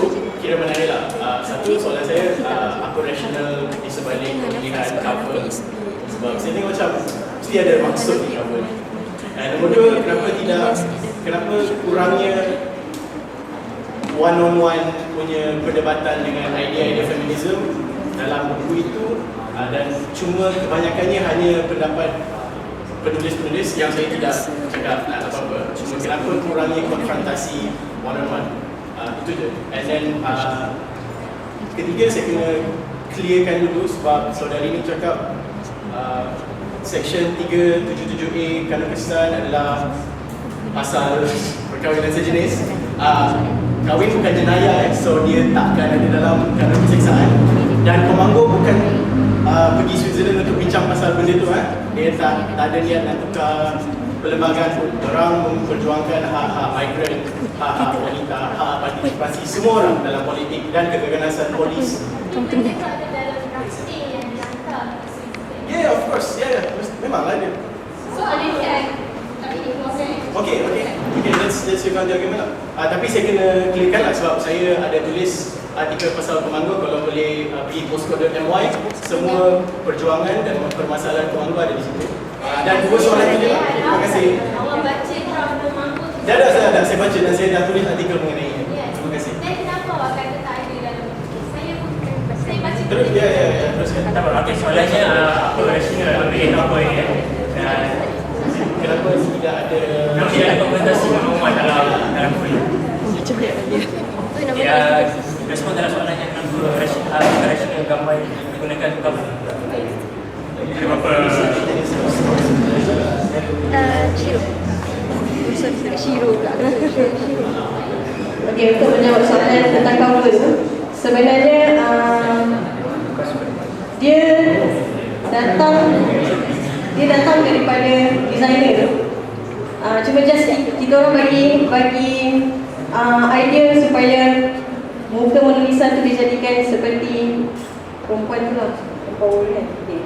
kira menarik lah. Satu soalan saya, apa rasional di sebalik pemilihan cover? Sebab saya tengok macam mesti ada maksud di cover ni. Dan nombor dua, kenapa kurangnya one-on-one punya perdebatan dengan idea-idea feminism dalam buku itu, dan cuma kebanyakannya hanya pendapat penulis-penulis yang saya tidak cakap apa-apa. Cuma kenapa kurangnya konfrontasi one-on-one? Itu je. And then ketiga, saya kena clearkan dulu sebab saudari ni cakap Section 377A Kanun Kesesahan adalah pasal perkahwinan sejenis. Kahwin bukan jenayah, so dia takkan ada dalam kanun keseksaan. Dan Komanggo bukan pergi Switzerland untuk bincang pasal benda tu. Dia tak ada niat nak tukar perlembagaan pun. Orang memperjuangkan hak-hak migran, hak-hak wanita, hak partisipasi semua orang dalam politik dan keganasan polis. Yeah, of course. Yeah, memang ada. So, Okay, let's recount the argument lah. Tapi saya kena clearkan lah sebab saya ada tulis artikel pasal Komanggo. Kalau boleh pergi postcode.my, semua perjuangan dan permasalahan Komanggo ada di situ. Dan dua soalan tu je lah. Terima kasih. Awak baca Komanggo? Dah, saya baca dan saya dah tulis artikel mengenai ini. Terima kasih. Dan kenapa awak kata tak ada dalam buku? Saya baca Terus, ya, teruskan. Tak apa, okey, soalannya apa rasional ambil apa ini dan Kenapa tidak ada dokumentasi pengumuman dalam buku ini? Respon dalam soalannya kenapa rasional gambar digunakan untuk cover? Kenapa Okey, untuk menjawab soalan tentang cover, sebenarnya dia datang daripada designer tu. Cuma just kita orang bagi idea supaya tu dijadikan seperti perempuan tu lah, power kan. Okay.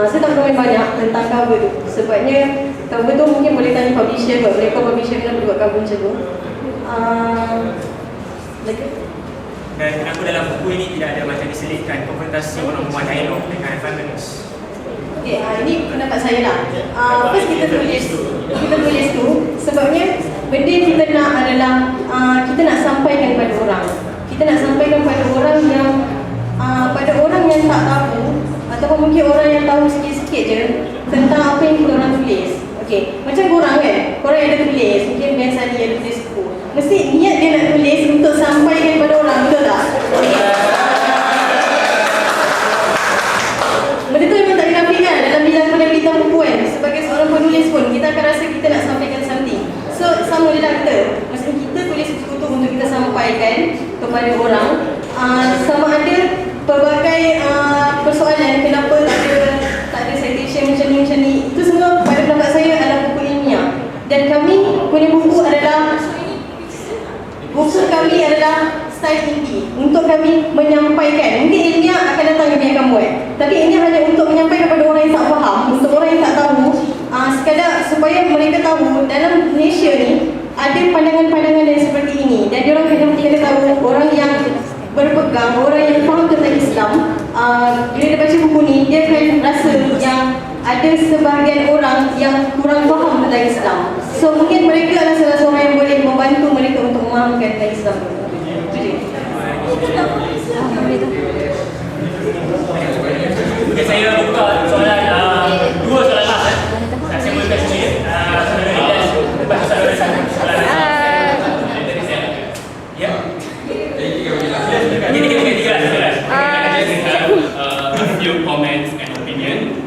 Saya tak bermain banyak tentang cover tu. Sebabnya cover tu mungkin boleh tanya publisher kot. Mereka publisher kan buat cover macam tu. Dan kenapa dalam buku ini tidak ada macam diselitkan konfrontasi one-on-one dialog dengan feminist? Okay, ini pendapat saya lah. First kita tulis tu sebabnya benda yang kita nak adalah kita nak sampaikan kepada orang. Kita nak sampaikan kepada orang yang pada orang yang tak tahu ataupun mungkin orang yang tahu sikit-sikit je tentang apa yang kita orang tulis. Okay, macam korang kan, korang yang ada tulis, mungkin biasa dia ada tulis buku. Mesti niat dia nak tulis untuk sampaikan kepada orang, betul tak? Benda tu memang tak dinafikan dalam bidang penerbitan buku kan. Sebagai seorang penulis pun, kita akan rasa kita nak sampaikan something. So, sama je lah kita. Maksudnya kita tulis buku tu untuk kita sampaikan kepada orang. Sama ada pelbagai persoalan kenapa tak ada citation macam ni. Itu semua pada pendapat saya adalah buku ilmiah. Dan kami punya buku kami adalah style indie. Untuk kami menyampaikan. Mungkin ilmiah akan datang kami akan buat. Tapi ini hanya untuk menyampaikan kepada orang yang tak faham, untuk orang yang tak tahu, sekadar supaya mereka tahu dalam Malaysia ni ada pandangan-pandangan yang seperti ini. Dan diorang kena tahu orang yang berpegang, orang yang faham tentang Islam, bila dia baca buku ni, dia akan rasa yang ada sebahagian orang yang kurang faham tentang Islam. So mungkin mereka adalah salah seorang yang boleh membantu mereka untuk memahamkan tentang Islam. Itu je. Okay, saya buka soalan, dua soalan last. Saya mulakan sini. Lepas soalan ya. A few comments and opinion.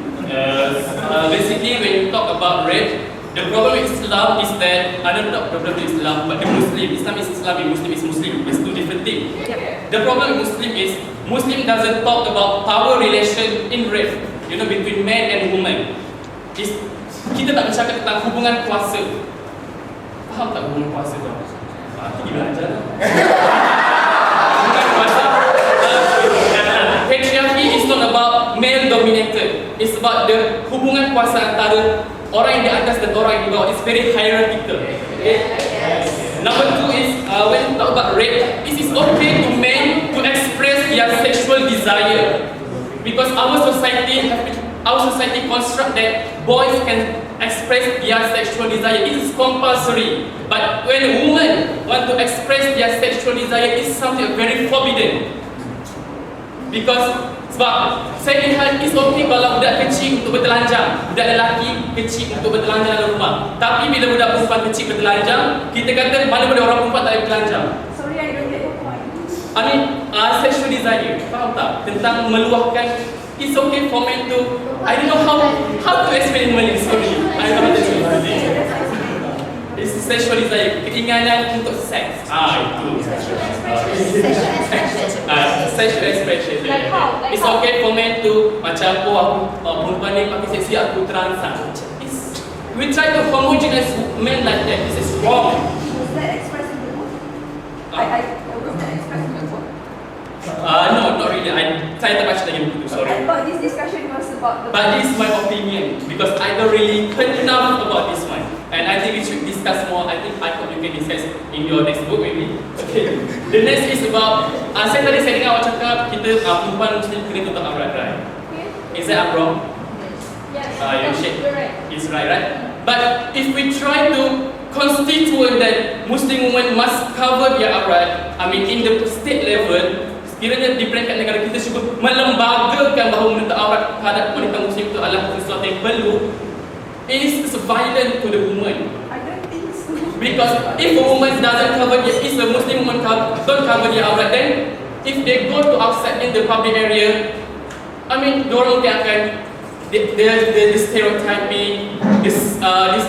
Basically, when you talk about rape, the problem with Islam is that I don't know the problem with Islam, but the Muslim. Islam is Islam, and Muslim is Muslim. It's two different things. The problem with Muslim is Muslim doesn't talk about power relation in rape, you know, between man and woman. Kita tak bercakap tentang hubungan kuasa. Faham tak hubungan kuasa tu? Pergi belajar. Hubungan kuasa. Patriarchy is not about male dominated. It's about the hubungan kuasa antara orang yang di atas dan orang yang di bawah. It's very hierarchical. Okay? Number two is when you talk about rape, it is okay to men to express their sexual desire, because our society construct that boys can express their sexual desire. It is compulsory. But when a woman want to express their sexual desire, it is something very forbidden. Because sebab saya lihat it's okay kalau budak kecil untuk bertelanjang, budak lelaki kecil untuk bertelanjang dalam rumah. Tapi bila budak perempuan kecil bertelanjang, kita kata mana boleh orang perempuan tak boleh bertelanjang. Sorry, I don't get your point. I mean, sexual desire, faham tak? Tentang meluahkan, it's okay for men to, I don't know how to explain in Malay, sorry. I don't know how to explain in Malay. It's sexual desire, keinginan untuk seks. Itu. Sexual expression. Like how? It's okay for men to macam aku perempuan ni pakai seksi aku terangsang. We try to homogenize men like that. This is wrong. Was that expressed in the book? Was that expressed in the book? No, not really. Saya tak baca lagi buku tu, sorry. I thought this discussion was about the But this is my opinion because I don't really heard enough about this one, and I think we should discuss more. I hope you can discuss in your next book maybe. Okay. The next is about saya dengar awak cakap kita perempuan Muslim kena tutup aurat, right? Is that I'm wrong? Yes, You're right. It's right? But if we try to constitute that Muslim women must cover their aurat, I mean in the state level, sekiranya di peringkat negara kita cuba melembagakan bahawa menutup aurat terhadap wanita Muslim itu adalah sesuatu yang perlu, it is violent to the woman. I don't think so. Because if a woman doesn't cover, if a Muslim woman don't cover their aurat, then if they go to outside in the public area, I mean, diorang akan the stereotyping, this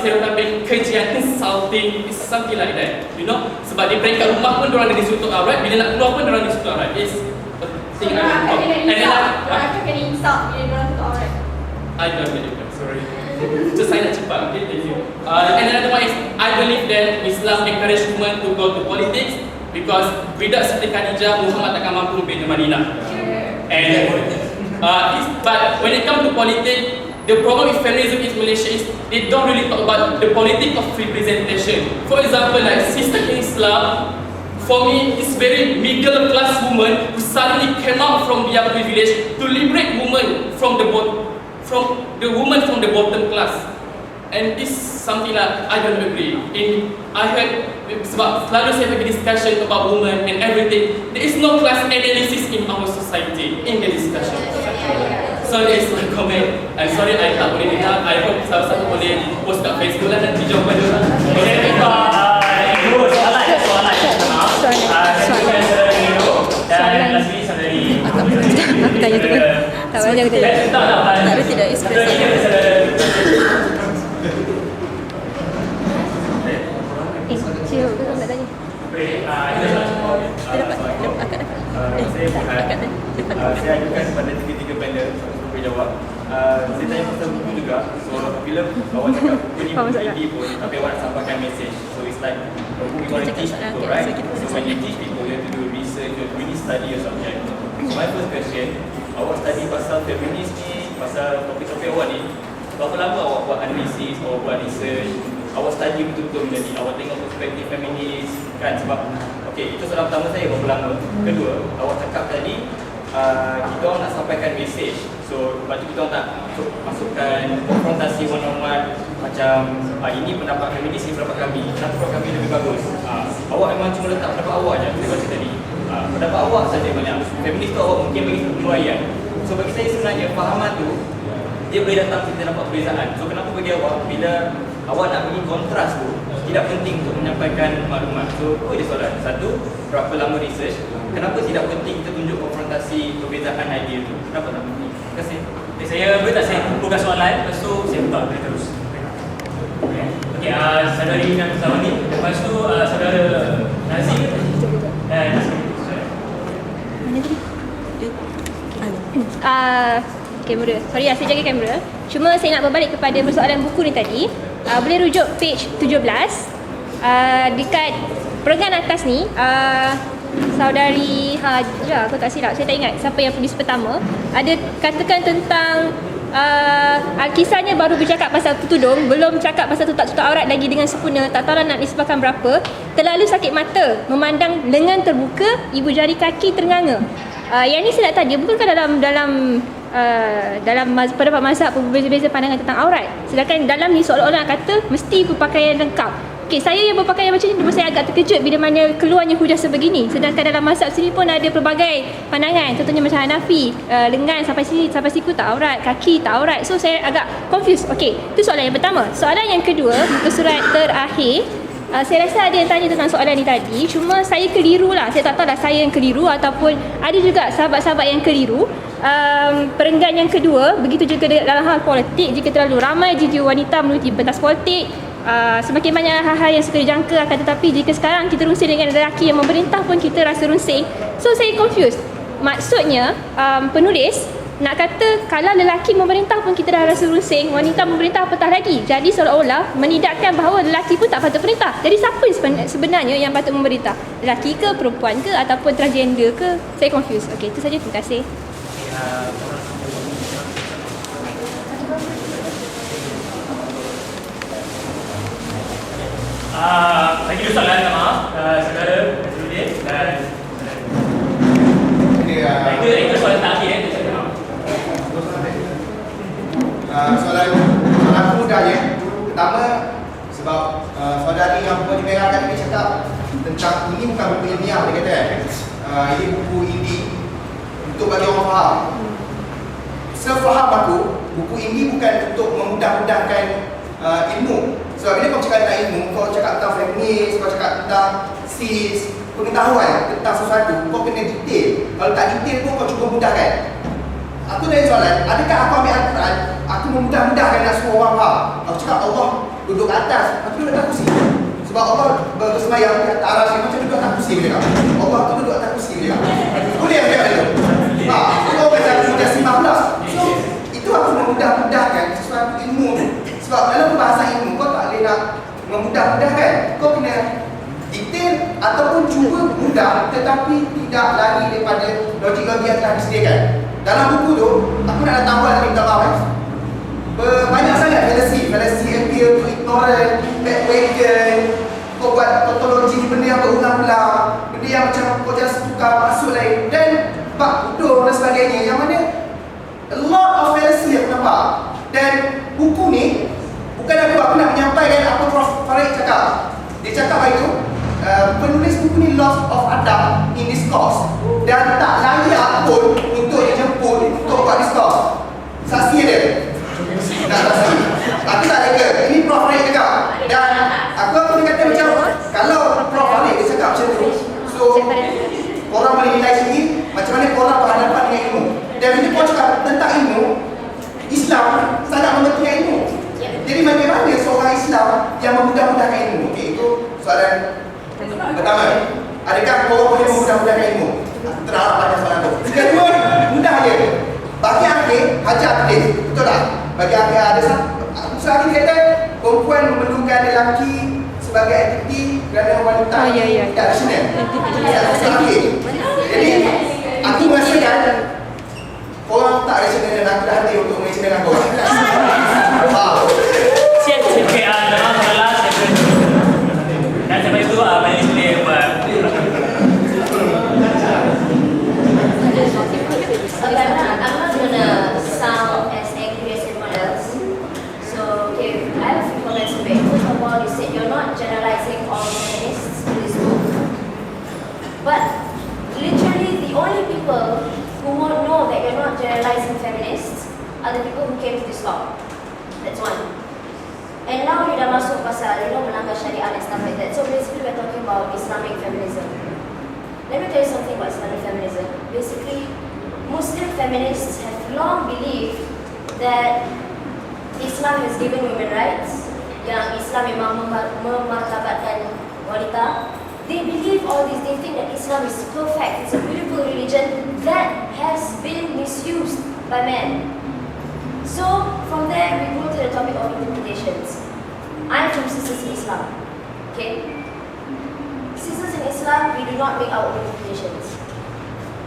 stereotyping, kejian, insulting, is something like that, you know. Sebab di peringkat rumah pun diorang ada ditutup aurat, bila nak keluar pun diorang ditutup aurat. It's a thing I don't know. And then Orang akan insult bila diorang tutup aurat. I don't get it, sorry. So saya nak cepat, okay, thank you. And another one is, I believe that Islam encourage women to go to politics, Because without Siti Khadijah, Muhammad takkan mampu membina Madinah. And but when it comes to politics, the problem with feminism in Malaysia is they don't really talk about the politics of representation. For example, like sister in Islam, for me, it's very middle class woman who suddenly came out from their privilege to liberate women from the bottom class. And this something that I don't agree. I heard sebab selalu saya bagi discussion about women and everything. There is no class analysis in our society in the discussion. So that is my comment. I'm sorry I tak boleh dengar. I hope siapa-siapa boleh post kat Facebook lah nanti jawapan dia orang. Boleh minta dua soalan. Saya saudara Nino dan last week saudari. Aku tanya tu pun. Tak banyak aku tanya. Tak ada tidak Cik, aku nak tanya. Saya ajukan kepada tiga-tiga panel untuk berjawab. Saya tanya pasal buku juga. So bila awak cakap buku ni buku indie pun, tapi awak nak sampaikan message. So it's like a book you want to teach people, right? So when you teach people, you have to do research, you have to really study your subject. So my first question, awak study pasal feminis ni, pasal topik-topik awak ni, berapa lama awak buat analisis, awak buat research, awak study betul-betul benda ni, awak tengok perspektif feminis kan, sebab okay, itu soalan pertama saya, berapa lama. Kedua, awak cakap tadi kita orang nak sampaikan message. So lepas tu kita orang tak masukkan konfrontasi one-on-one macam ini pendapat feminis, ini pendapat kami, kenapa pendapat kami lebih bagus. Awak memang cuma letak pendapat awak je, saya baca tadi. Pendapat awak saja banyak. Feminis tu awak mungkin bagi dua ayat. So bagi saya sebenarnya fahaman tu dia boleh datang kita nampak perbezaan. So kenapa bagi awak bila awak nak bagi kontras tu tidak penting untuk menyampaikan maklumat. So apa dia soalan? Satu, berapa lama research? Kenapa tidak penting kita tunjuk konfrontasi perbezaan idea tu? Kenapa tak penting? Terima kasih. Okay, saya boleh tak saya kumpulkan soalan, lepas tu saya buka terus. Okey, saudari yang pertama ni, lepas tu saudara Nazim dan kamera. Sorry saya jaga kamera. Cuma saya nak berbalik kepada persoalan buku ni tadi. Boleh rujuk page 17. Dekat perangan atas ni, saudari Haja, aku tak silap, saya tak ingat siapa yang tulis pertama, ada katakan tentang kisahnya baru bercakap pasal tudung, belum cakap pasal tutup aurat lagi dengan sempurna, tak tahu nak nisbahkan berapa. Terlalu sakit mata memandang lengan terbuka, ibu jari kaki ternganga. Yang ni saya nak tanya, bukankah dalam pendapat mazhab berbeza-beza pandangan tentang aurat, sedangkan dalam ni seolah-olah kata mesti berpakaian lengkap. Okey, saya yang berpakaian macam ni, saya agak terkejut bila mana keluarnya hujah sebegini. Sedangkan dalam mazhab sini pun ada pelbagai pandangan, contohnya macam Hanafi, lengan sampai siku tak aurat, kaki tak aurat. So saya agak confused. Okey, itu soalan yang pertama. Soalan yang kedua, muka surat terakhir. Saya rasa ada yang tanya tentang soalan ni tadi, cuma saya keliru lah. Saya tak tahu lah saya yang keliru ataupun ada juga sahabat-sahabat yang keliru. Perenggan yang kedua, begitu juga dalam hal politik, jika terlalu ramai jiwa wanita meneliti pentas politik, semakin banyak hal-hal yang suka dijangka, akan tetapi jika sekarang kita runsing dengan lelaki yang memerintah pun kita rasa runsing. So saya confused. Maksudnya penulis nak kata kalau lelaki memerintah pun kita dah rasa runsing, wanita memerintah apatah lagi. Jadi seolah-olah menidakkan bahawa lelaki pun tak patut perintah. Jadi siapa sebenarnya yang patut memerintah? Lelaki ke, perempuan ke, ataupun transgender ke? Saya confused. Okey, itu saja. Terima kasih. Lagi dua soalan, maaf. Saudara Nazruddin dan itu soalan terakhir. Soalan aku mudahnya. Pertama, sebab saudari yang buat di merah tadi dia cakap tentang ini bukan buku ilmiah, dia kata ini buku indie untuk bagi orang faham. Sefaham aku, buku indie bukan untuk memudah-mudahkan ilmu. Sebab bila kau cakap tentang ilmu, kau cakap tentang feminis, kau cakap tentang cis, pengetahuan tentang sesuatu, kau kena detail. Kalau tak detail pun kau cuba mudahkan. Aku tanya soalan, adakah aku ambil Al-Quran, aku memudah-mudahkan nak semua orang faham? Aku cakap Allah duduk kat atas, aku duduk atas kursi. Sebab Allah bersemayam di atas arasy, macam duduk atas kursi bila kau. Allah tu duduk atas kursi bila kau. Boleh yang cakap itu? Kau kata sudah 19. So, itu aku memudah-mudahkan sesuatu ilmu tu. Sebab dalam bahasa ilmu, kau tak boleh nak memudah-mudahkan. Kau kena detail ataupun cuba mudah tetapi tidak lari daripada logik-logik yang telah disediakan. Dalam buku tu, aku nak tambah lagi minta maaf. Banyak sangat fallacy appeal to ignorant, bandwagon, kau buat tautologi benda yang berulang-ulang, benda yang macam kau just tukar maksud lain dan bab bodoh dan sebagainya, yang mana a lot of fallacy aku nampak. Dan buku ni bukan aku nak menyampaikan apa Prof Farid cakap. Dia cakap itu penulis buku ni lost of adab in discourse dan tak layak pun untuk dijemput untuk buat discourse. Saksi dia. Tak saksi. Aku tak reka. Ini Prof Farid cakap. Dan aku boleh kata macam kalau Prof Farid dia cakap macam tu, so korang boleh nilai sendiri macam mana korang berhadapan dengan ilmu. Dan bila kau cakap tentang ilmu, Islam sangat mementingkan ilmu. Jadi bagaimana seorang Islam yang memudah-mudahkan ilmu? Okey, itu soalan pertama. Adakah korang boleh memudah-mudahkan ilmu? Aku terharap pada soalan tu. Kedua, mudah je. Bagi akhir, hajar aktif. Betul tak? Bagi akhir ada satu kata perempuan memerlukan lelaki sebagai entiti kerana wanita tidak rasional. Jadi aku merasakan korang tak rasional dan aku dah hati untuk merasionalkan korang. Wow. Okay, nama kelas dan sampai itu panelis boleh buat. I'm not gonna sound as angry as anyone else. So, okay, I have a few comments to make. First of all, you said you're not generalizing all feminists in this book. But literally the only people who won't know that you're not generalizing feminists are the people who came to this law. That's one. And now you dah masuk pasal, melanggar syariat and stuff like that. So basically we're talking about Islamic feminism. Let me tell you something about Islamic feminism. Basically, Muslim feminists have long believed that Islam has given women rights, yang Islam memang memartabatkan wanita. They believe all these, they think that Islam is perfect, it's a beautiful religion that has been misused by men. So from there we go to the topic of interpretations. I'm from Sisters in Islam, okay? Sisters in Islam, we do not make our own interpretations.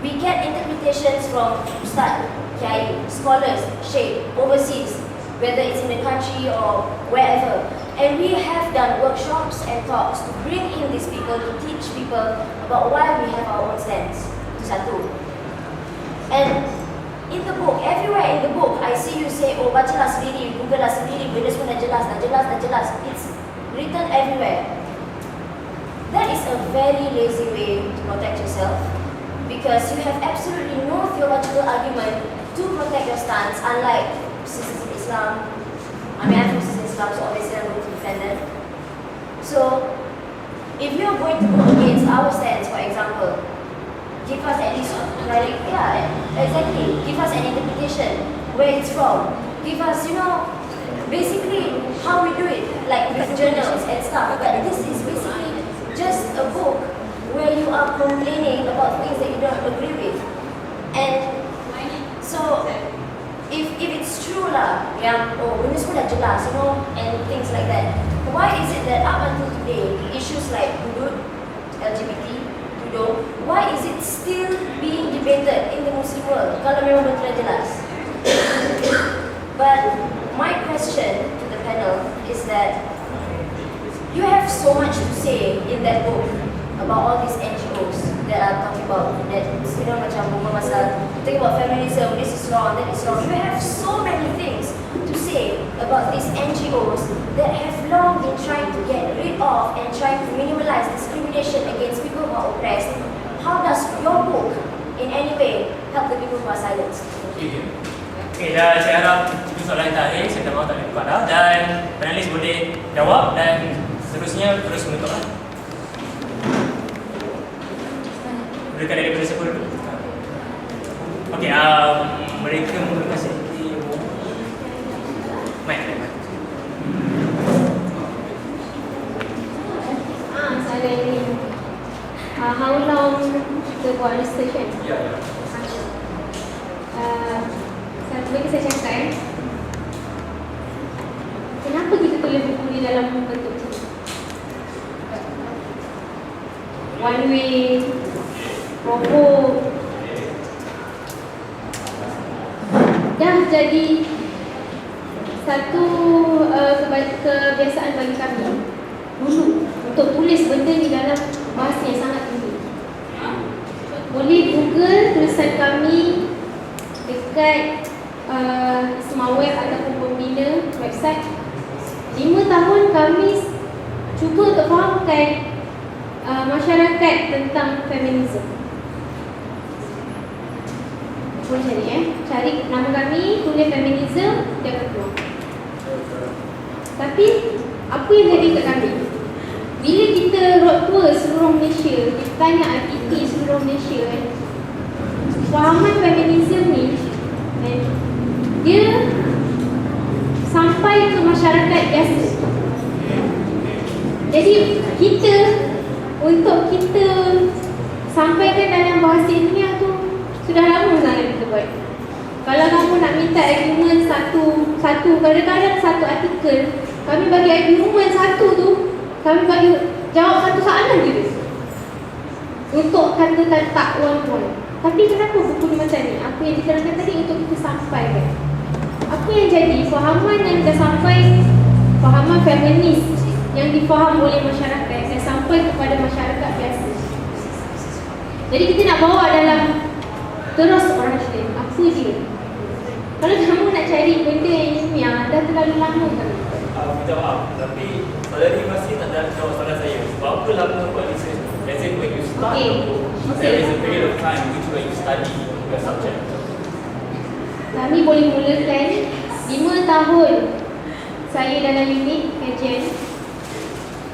We get interpretations from Ustaz, Kiai, scholars, Sheikh, overseas, whether it's in the country or wherever. And we have done workshops and talks to bring in these people, to teach people about why we have our own stance. Itu satu. And in the book, everywhere in the book, I see you say, oh, bacalah sendiri, Google lah sendiri, benda semua dah jelas. It's written everywhere. That is a very lazy way to protect yourself, because you have absolutely no theological argument to protect your stance, unlike Sisters in Islam. I'm from Sisters in Islam, so obviously I'm going to defend them. So, if you're going to go against our stance, for example, give us at least give us an interpretation where it's from. Give us, basically how we do it, like with journals and stuff. But this is basically just a book where you are complaining about things that you don't agree with. And so, if it's true lah, yang benda semua dah jelas, and things like that, why is it that up until today, issues like hudud, LGBT, why is it still being debated in the Muslim world kalau memang betul jelas? But my question to the panel is that you have so much to say in that book about all these NGOs that are talking about that, macam pasal talking about feminism, this is wrong, that is wrong. You have so many things to say about these NGOs that have long been trying to get rid of and trying to minimalize discrimination against people who are oppressed. How does your book in any way help the people who are silenced? Okay, dan saya harap itu soalan yang terakhir, saya tak mahu tak boleh buka dah, dan panelis boleh jawab dan seterusnya terus menutuplah. Berikan daripada siapa dulu? Okay, mereka menggunakan sedikit mic. Soalan ini, how long kita buat research kan? Bagi saya cakap, kenapa kita tulis buku ni dalam bentuk macam ni? one way, robot. Dah jadi satu kebiasaan bagi kami dulu untuk tulis benda di dalam bahasa yang sangat tinggi. Boleh Google tulisan kami dekat Ismaweb ataupun pembina website. 5 tahun kami cuba untuk fahamkan masyarakat tentang feminisme. Boleh cari nama kami, tulis feminisme, dia akan keluar. Tapi apa yang jadi kat kami? Bila kita road tour seluruh Malaysia, kita tanya aktiviti seluruh Malaysia fahaman feminisme ni dia sampai ke masyarakat biasa. Jadi kita untuk kita sampaikan dalam bahasa ilmiah tu sudah lama sangat kita buat. Kalau kamu nak minta argument satu kadang-kadang satu artikel, kami bagi argument satu tu, kami bagi jawab satu soalan je untuk kata-kata takwal pun. Tapi kenapa buku ni macam ni? Apa yang diterangkan tadi untuk kita sampaikan. Apa yang jadi, fahaman yang kita sampai, fahaman feminis yang difaham oleh masyarakat dan sampai kepada masyarakat biasa. Jadi kita nak bawa dalam terus orang Muslim, apa dia? Kalau kamu nak cari benda yang ilmiah, dah terlalu lama kan? Minta maaf, tapi saudari masih tak ada jawab soalan saya. Berapa lama buat research? Let's say when you start the book, there is a period of time which where you study the subject. Kami boleh mulakan 5 tahun saya dalam unit kajian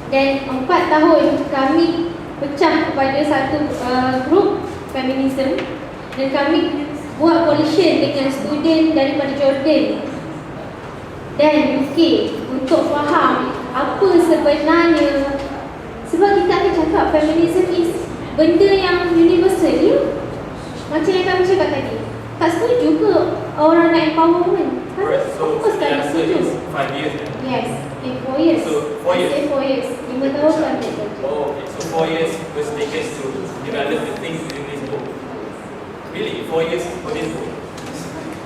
dan 4 tahun kami pecah kepada satu grup feminism dan kami buat coalition dengan student daripada Jordan dan UK untuk faham apa sebenarnya, sebab kita akan cakap feminism is benda yang universal ya? Macam yang kami cakap tadi, tak setuju ke orang nak empowerment? Kan? So the answer is 5 years. Yes, in 4 years. So 4 years. I say 4 years. 5 tahun kami kerja. Oh, okay. So 4 years was taken to develop the things in this book. Really, 4 years for this book.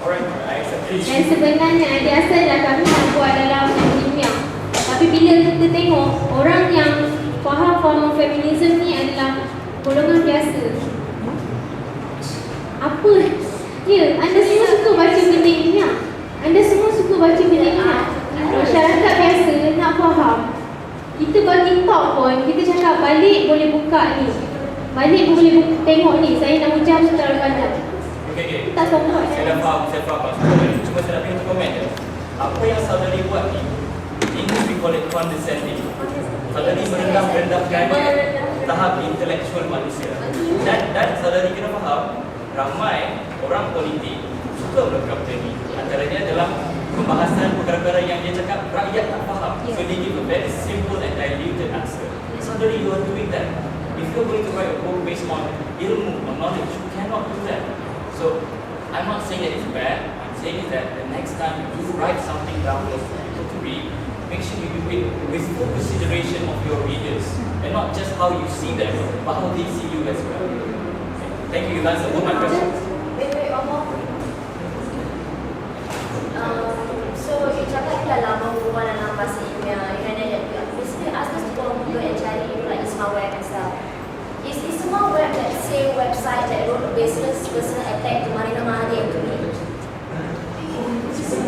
Alright, I accept it. Dan sebenarnya di asalnya kami nak buat dalam ilmiah. Tapi bila kita tengok orang yang faham feminisme ni adalah golongan biasa. Apa? Ya, anda semua suka baca benda ilmiah. Anda semua suka baca benda ilmiah. Masyarakat biasa nak faham. Kita bagi talk pun, kita cakap balik boleh buka ni. Balik boleh tengok ni. Saya nak hujam terlalu panjang. Okay. Tak semua. Saya dah faham. Cuma saya nak beri komen je. Apa yang saudari buat ni, English we call it condescending. Saudari merendahkan tahap intelektual manusia. Dan saudari kena faham, ramai orang politik suka melakukan benda ni. Antaranya dalam pembahasan perkara-perkara yang dia cakap rakyat tak faham. So they give a very simple and diluted answer. Saudari, you are doing that. If you're going to write a book based on ilmu or knowledge, you cannot do that. So I'm not saying that it's bad. I'm saying is that the next time you write something down for people to read, make sure you do it with full consideration of your readers and not just how you see them, but how they see you as well. Thank you. You've answered all my questions. Wait, one more. So you cakap dah lama berhubungan dalam bahasa ilmiah, and basically ask us to go and cari like Ismaweb and stuff. Is Ismaweb that same website that wrote a baseless personal attack to Marina Mahathir to me? So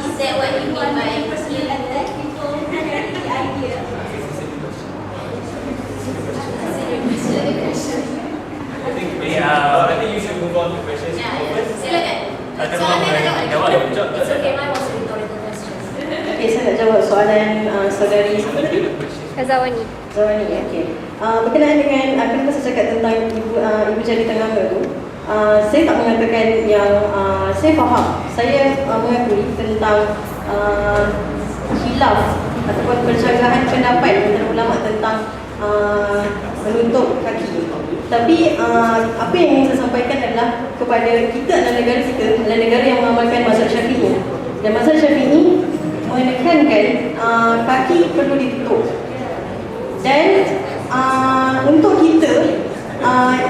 is that what you mean by personal attack? People carry the idea. I think you should move on to questions. Silakan. Ada Soalan orang nak jawab. It's okay, mine was a rhetorical question. Okey, saya nak jawab soalan saudari Azawani. Zawani. Okey. Berkenaan dengan apa yang saya cakap tentang ibu jari tengah tu, saya tak mengatakan yang saya faham. Saya mengakui tentang khilaf ataupun percakapan pendapat antara ulama tentang menutup kaki. Tapi apa yang ingin saya sampaikan adalah kepada kita adalah negara yang mengamalkan mazhab Syafi'i. Dan mazhab Syafi'i menekankan kaki perlu ditutup. Dan untuk kita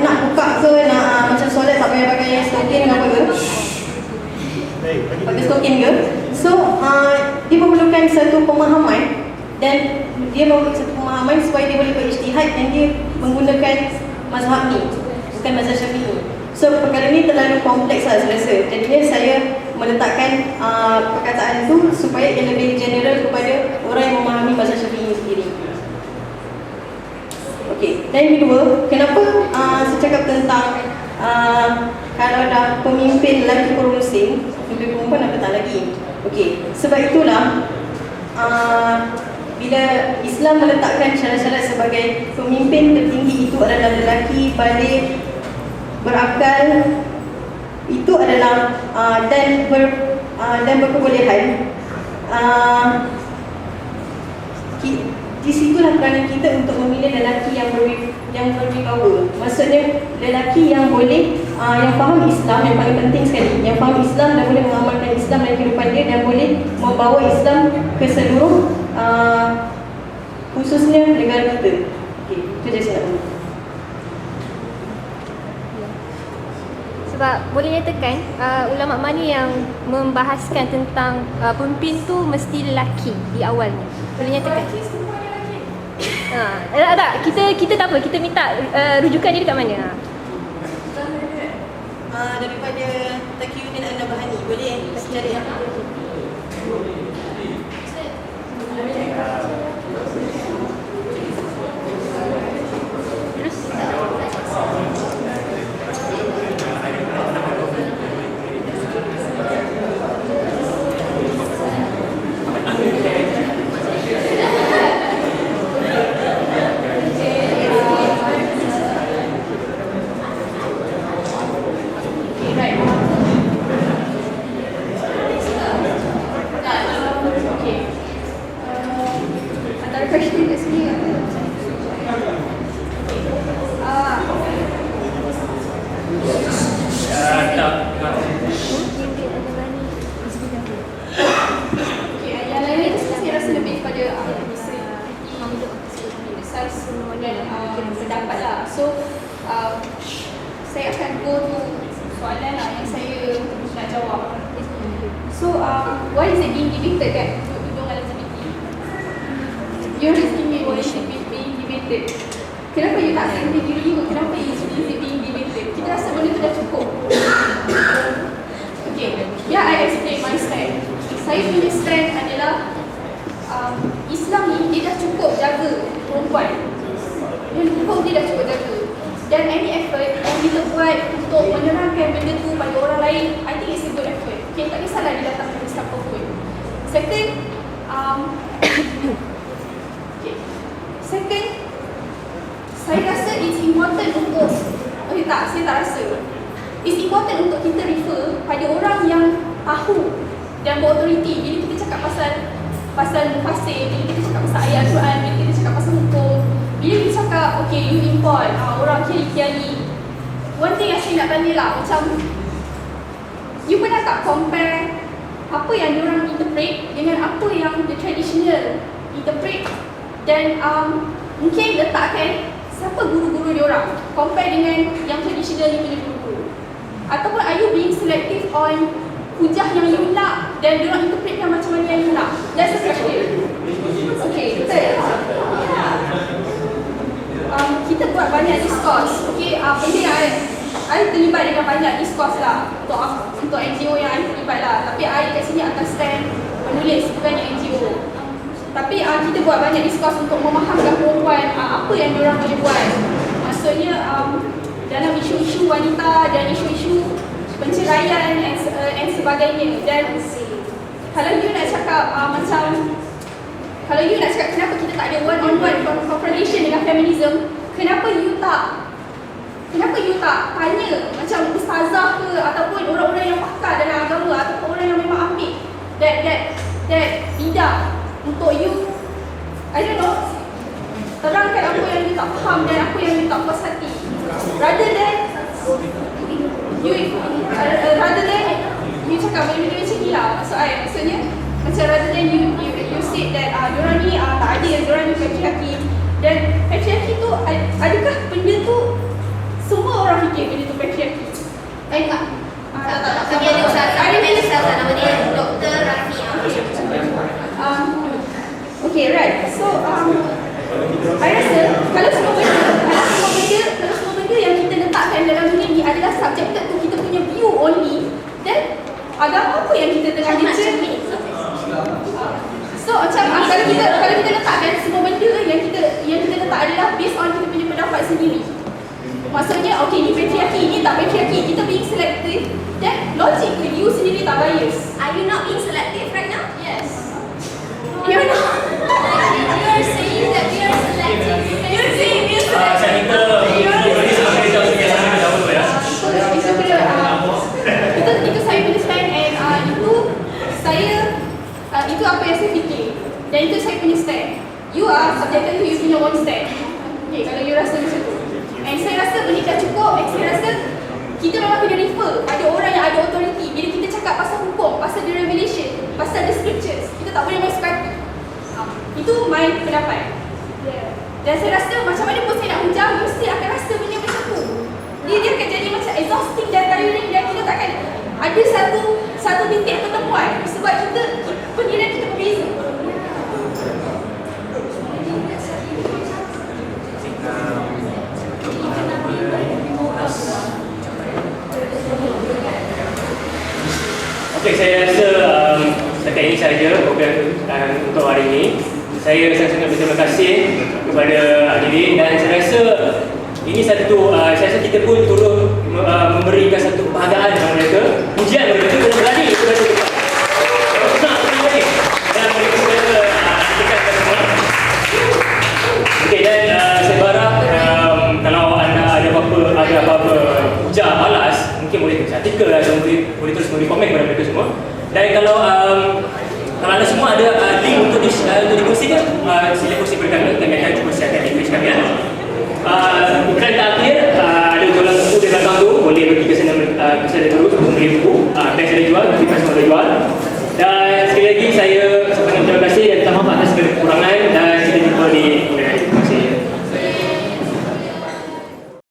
nak buka ke nak macam solat tak payah pakai stokin ke apa ke, pakai stokin ke. So dia memerlukan satu pemahaman, dan dia memerlukan satu pemahaman supaya dia boleh berijtihad, dan dia menggunakan mazhab ni, bukan mazhab Syafi'i. So perkara ni terlalu kompleks lah saya rasa. Jadinya saya meletakkan perkataan tu supaya ia lebih general kepada orang yang memahami mazhab Syafi'i sendiri. Okey, dan yang kedua, kenapa saya cakap tentang kalau dah pemimpin lelaki Muslim, pemimpin perempuan apatah lagi. Okey, sebab itulah bila Islam meletakkan syarat-syarat sebagai pemimpin tertinggi itu adalah lelaki balik, berakal, itu adalah dan berkebolehan. Di situlah peranan kita untuk memilih lelaki yang berwibawa. Maksudnya lelaki yang boleh yang faham Islam, yang paling penting sekali, yang faham Islam dan boleh mengamalkan Islam dalam kehidupan dia, dan boleh membawa Islam ke seluruh khususnya negara kita. Okey, itu je saya nak. Sebab boleh nyatakan ulama mana yang membahaskan tentang pemimpin tu mesti lelaki di awalnya. Boleh nyatakan? Tak, kita tak apa, kita minta rujukan dia dekat mana? Daripada Taqiyuddin An-Nabhani, boleh kasi cari ya? Kenapa you tak sendiri diri you? Kenapa you being debated? Kita rasa benda tu dah cukup. Okay, biar I explain my stand. Saya punya stand adalah Islam ni dia dah cukup jaga perempuan. Hukum dia dah cukup jaga. Dan any effort yang kita buat untuk menerangkan benda tu pada orang lain, I think it's a good effort. Okay, tak kisahlah dia datang dari siapa pun. Second, Second, saya rasa it's important untuk saya tak rasa. It's important untuk kita refer pada orang yang tahu dan berautoriti. Bila kita cakap pasal mufasir, bila kita cakap pasal ayat Al-Quran, bila kita cakap pasal hukum, bila kita cakap okay, you import orang kiai-kiai. One thing yang saya nak tanya lah, macam you pernah tak compare apa yang diorang interpret dengan apa yang the traditional interpret? Dan mungkin letakkan siapa guru-guru diorang, compare dengan yang traditional ni punya guru-guru. Ataupun are you being selective on hujah yang you nak dan diorang interpretkan macam mana yang you nak? That's the question. Okay, third, kita buat banyak discourse. Okay, benda yang I terlibat dengan banyak discourse lah untuk NGO yang I terlibat lah. Tapi I kat sini atas stand penulis, bukannya NGO. Tapi kita buat banyak discuss untuk memahamkan perempuan apa yang diorang boleh buat. Maksudnya dalam isu-isu wanita dan isu-isu penceraian and sebagainya. Dan kalau you nak cakap kenapa kita tak ada one-on-one confrontation dengan feminism, kenapa you tak tanya macam ustazah ke ataupun orang-orang yang pakar dalam agama ataupun orang yang memang ambil that bidang untuk you, I don't know, terangkan apa yang you tak faham dan apa yang you tak puas hati, rather than you cakap benda-benda macam ni lah. Maksudnya Macam rather than you say that diorang ni tak adil, diorang ni patriarchy. Dan patriarchy tu, adakah benda tu semua orang fikir benda tu patriarchy? Tak. Dia ada usaha nama dia Dr. Rafi. Okay, right. So, I rasa kalau semua benda yang kita letakkan dalam dunia ni adalah subjected to kita punya view only, then agama apa yang kita tengah baca? So macam kalau kita letakkan semua benda yang kita letak adalah based on kita punya pendapat sendiri. Maksudnya okay, ni patriarchy, ni tak patriarchy, kita being selective, then logically you sendiri tak bias. Are you not being selective right now? Yes. You're not. You are saying that we are selective. You're saying we are Saya selective. minta kita jauh ya. Itu saya punya stand, and itu apa yang saya fikir, dan itu saya punya stand. You are subjected to you punya own stand. Okay, kalau you rasa macam tu, and saya rasa benda dah cukup. And saya rasa kita memang kena refer ada orang yang ada authority. Bila kita cakap pasal hukum, pasal the revelation, pasal the scriptures, kita tak boleh main sekali. Itu my pendapat. Dan saya rasa macam mana pun saya nak hujah, mesti akan rasa benda macam tu. Dia akan jadi macam exhausting dan tiring, dan kita takkan ada satu titik pertemuan sebab pendirian kita berbeza. Okey, saya rasa setakat ini sahaja program untuk hari ini. Saya sangat-sangat berterima kasih kepada hadirin, dan saya rasa ini saya rasa kita pun turut memberikan satu penghargaan kepada mereka, pujian kepada mereka kerana berani kepada depan. Dan mereka sudah nantikan kita semua. Okey, dan saya berharap kalau anda ada apa-apa hujah malas, mungkin boleh tulis artikel atau boleh terus memberi komen kepada mereka semua. Dan kalau anda semua ada link untuk dikongsikan, sila kongsi kepada kami akan cuba siapkan di page kami. Iklan terakhir, ada jualan buku di belakang tu, boleh pergi ke sana terus untuk membeli buku. Best ada jual, kita semua ada jual.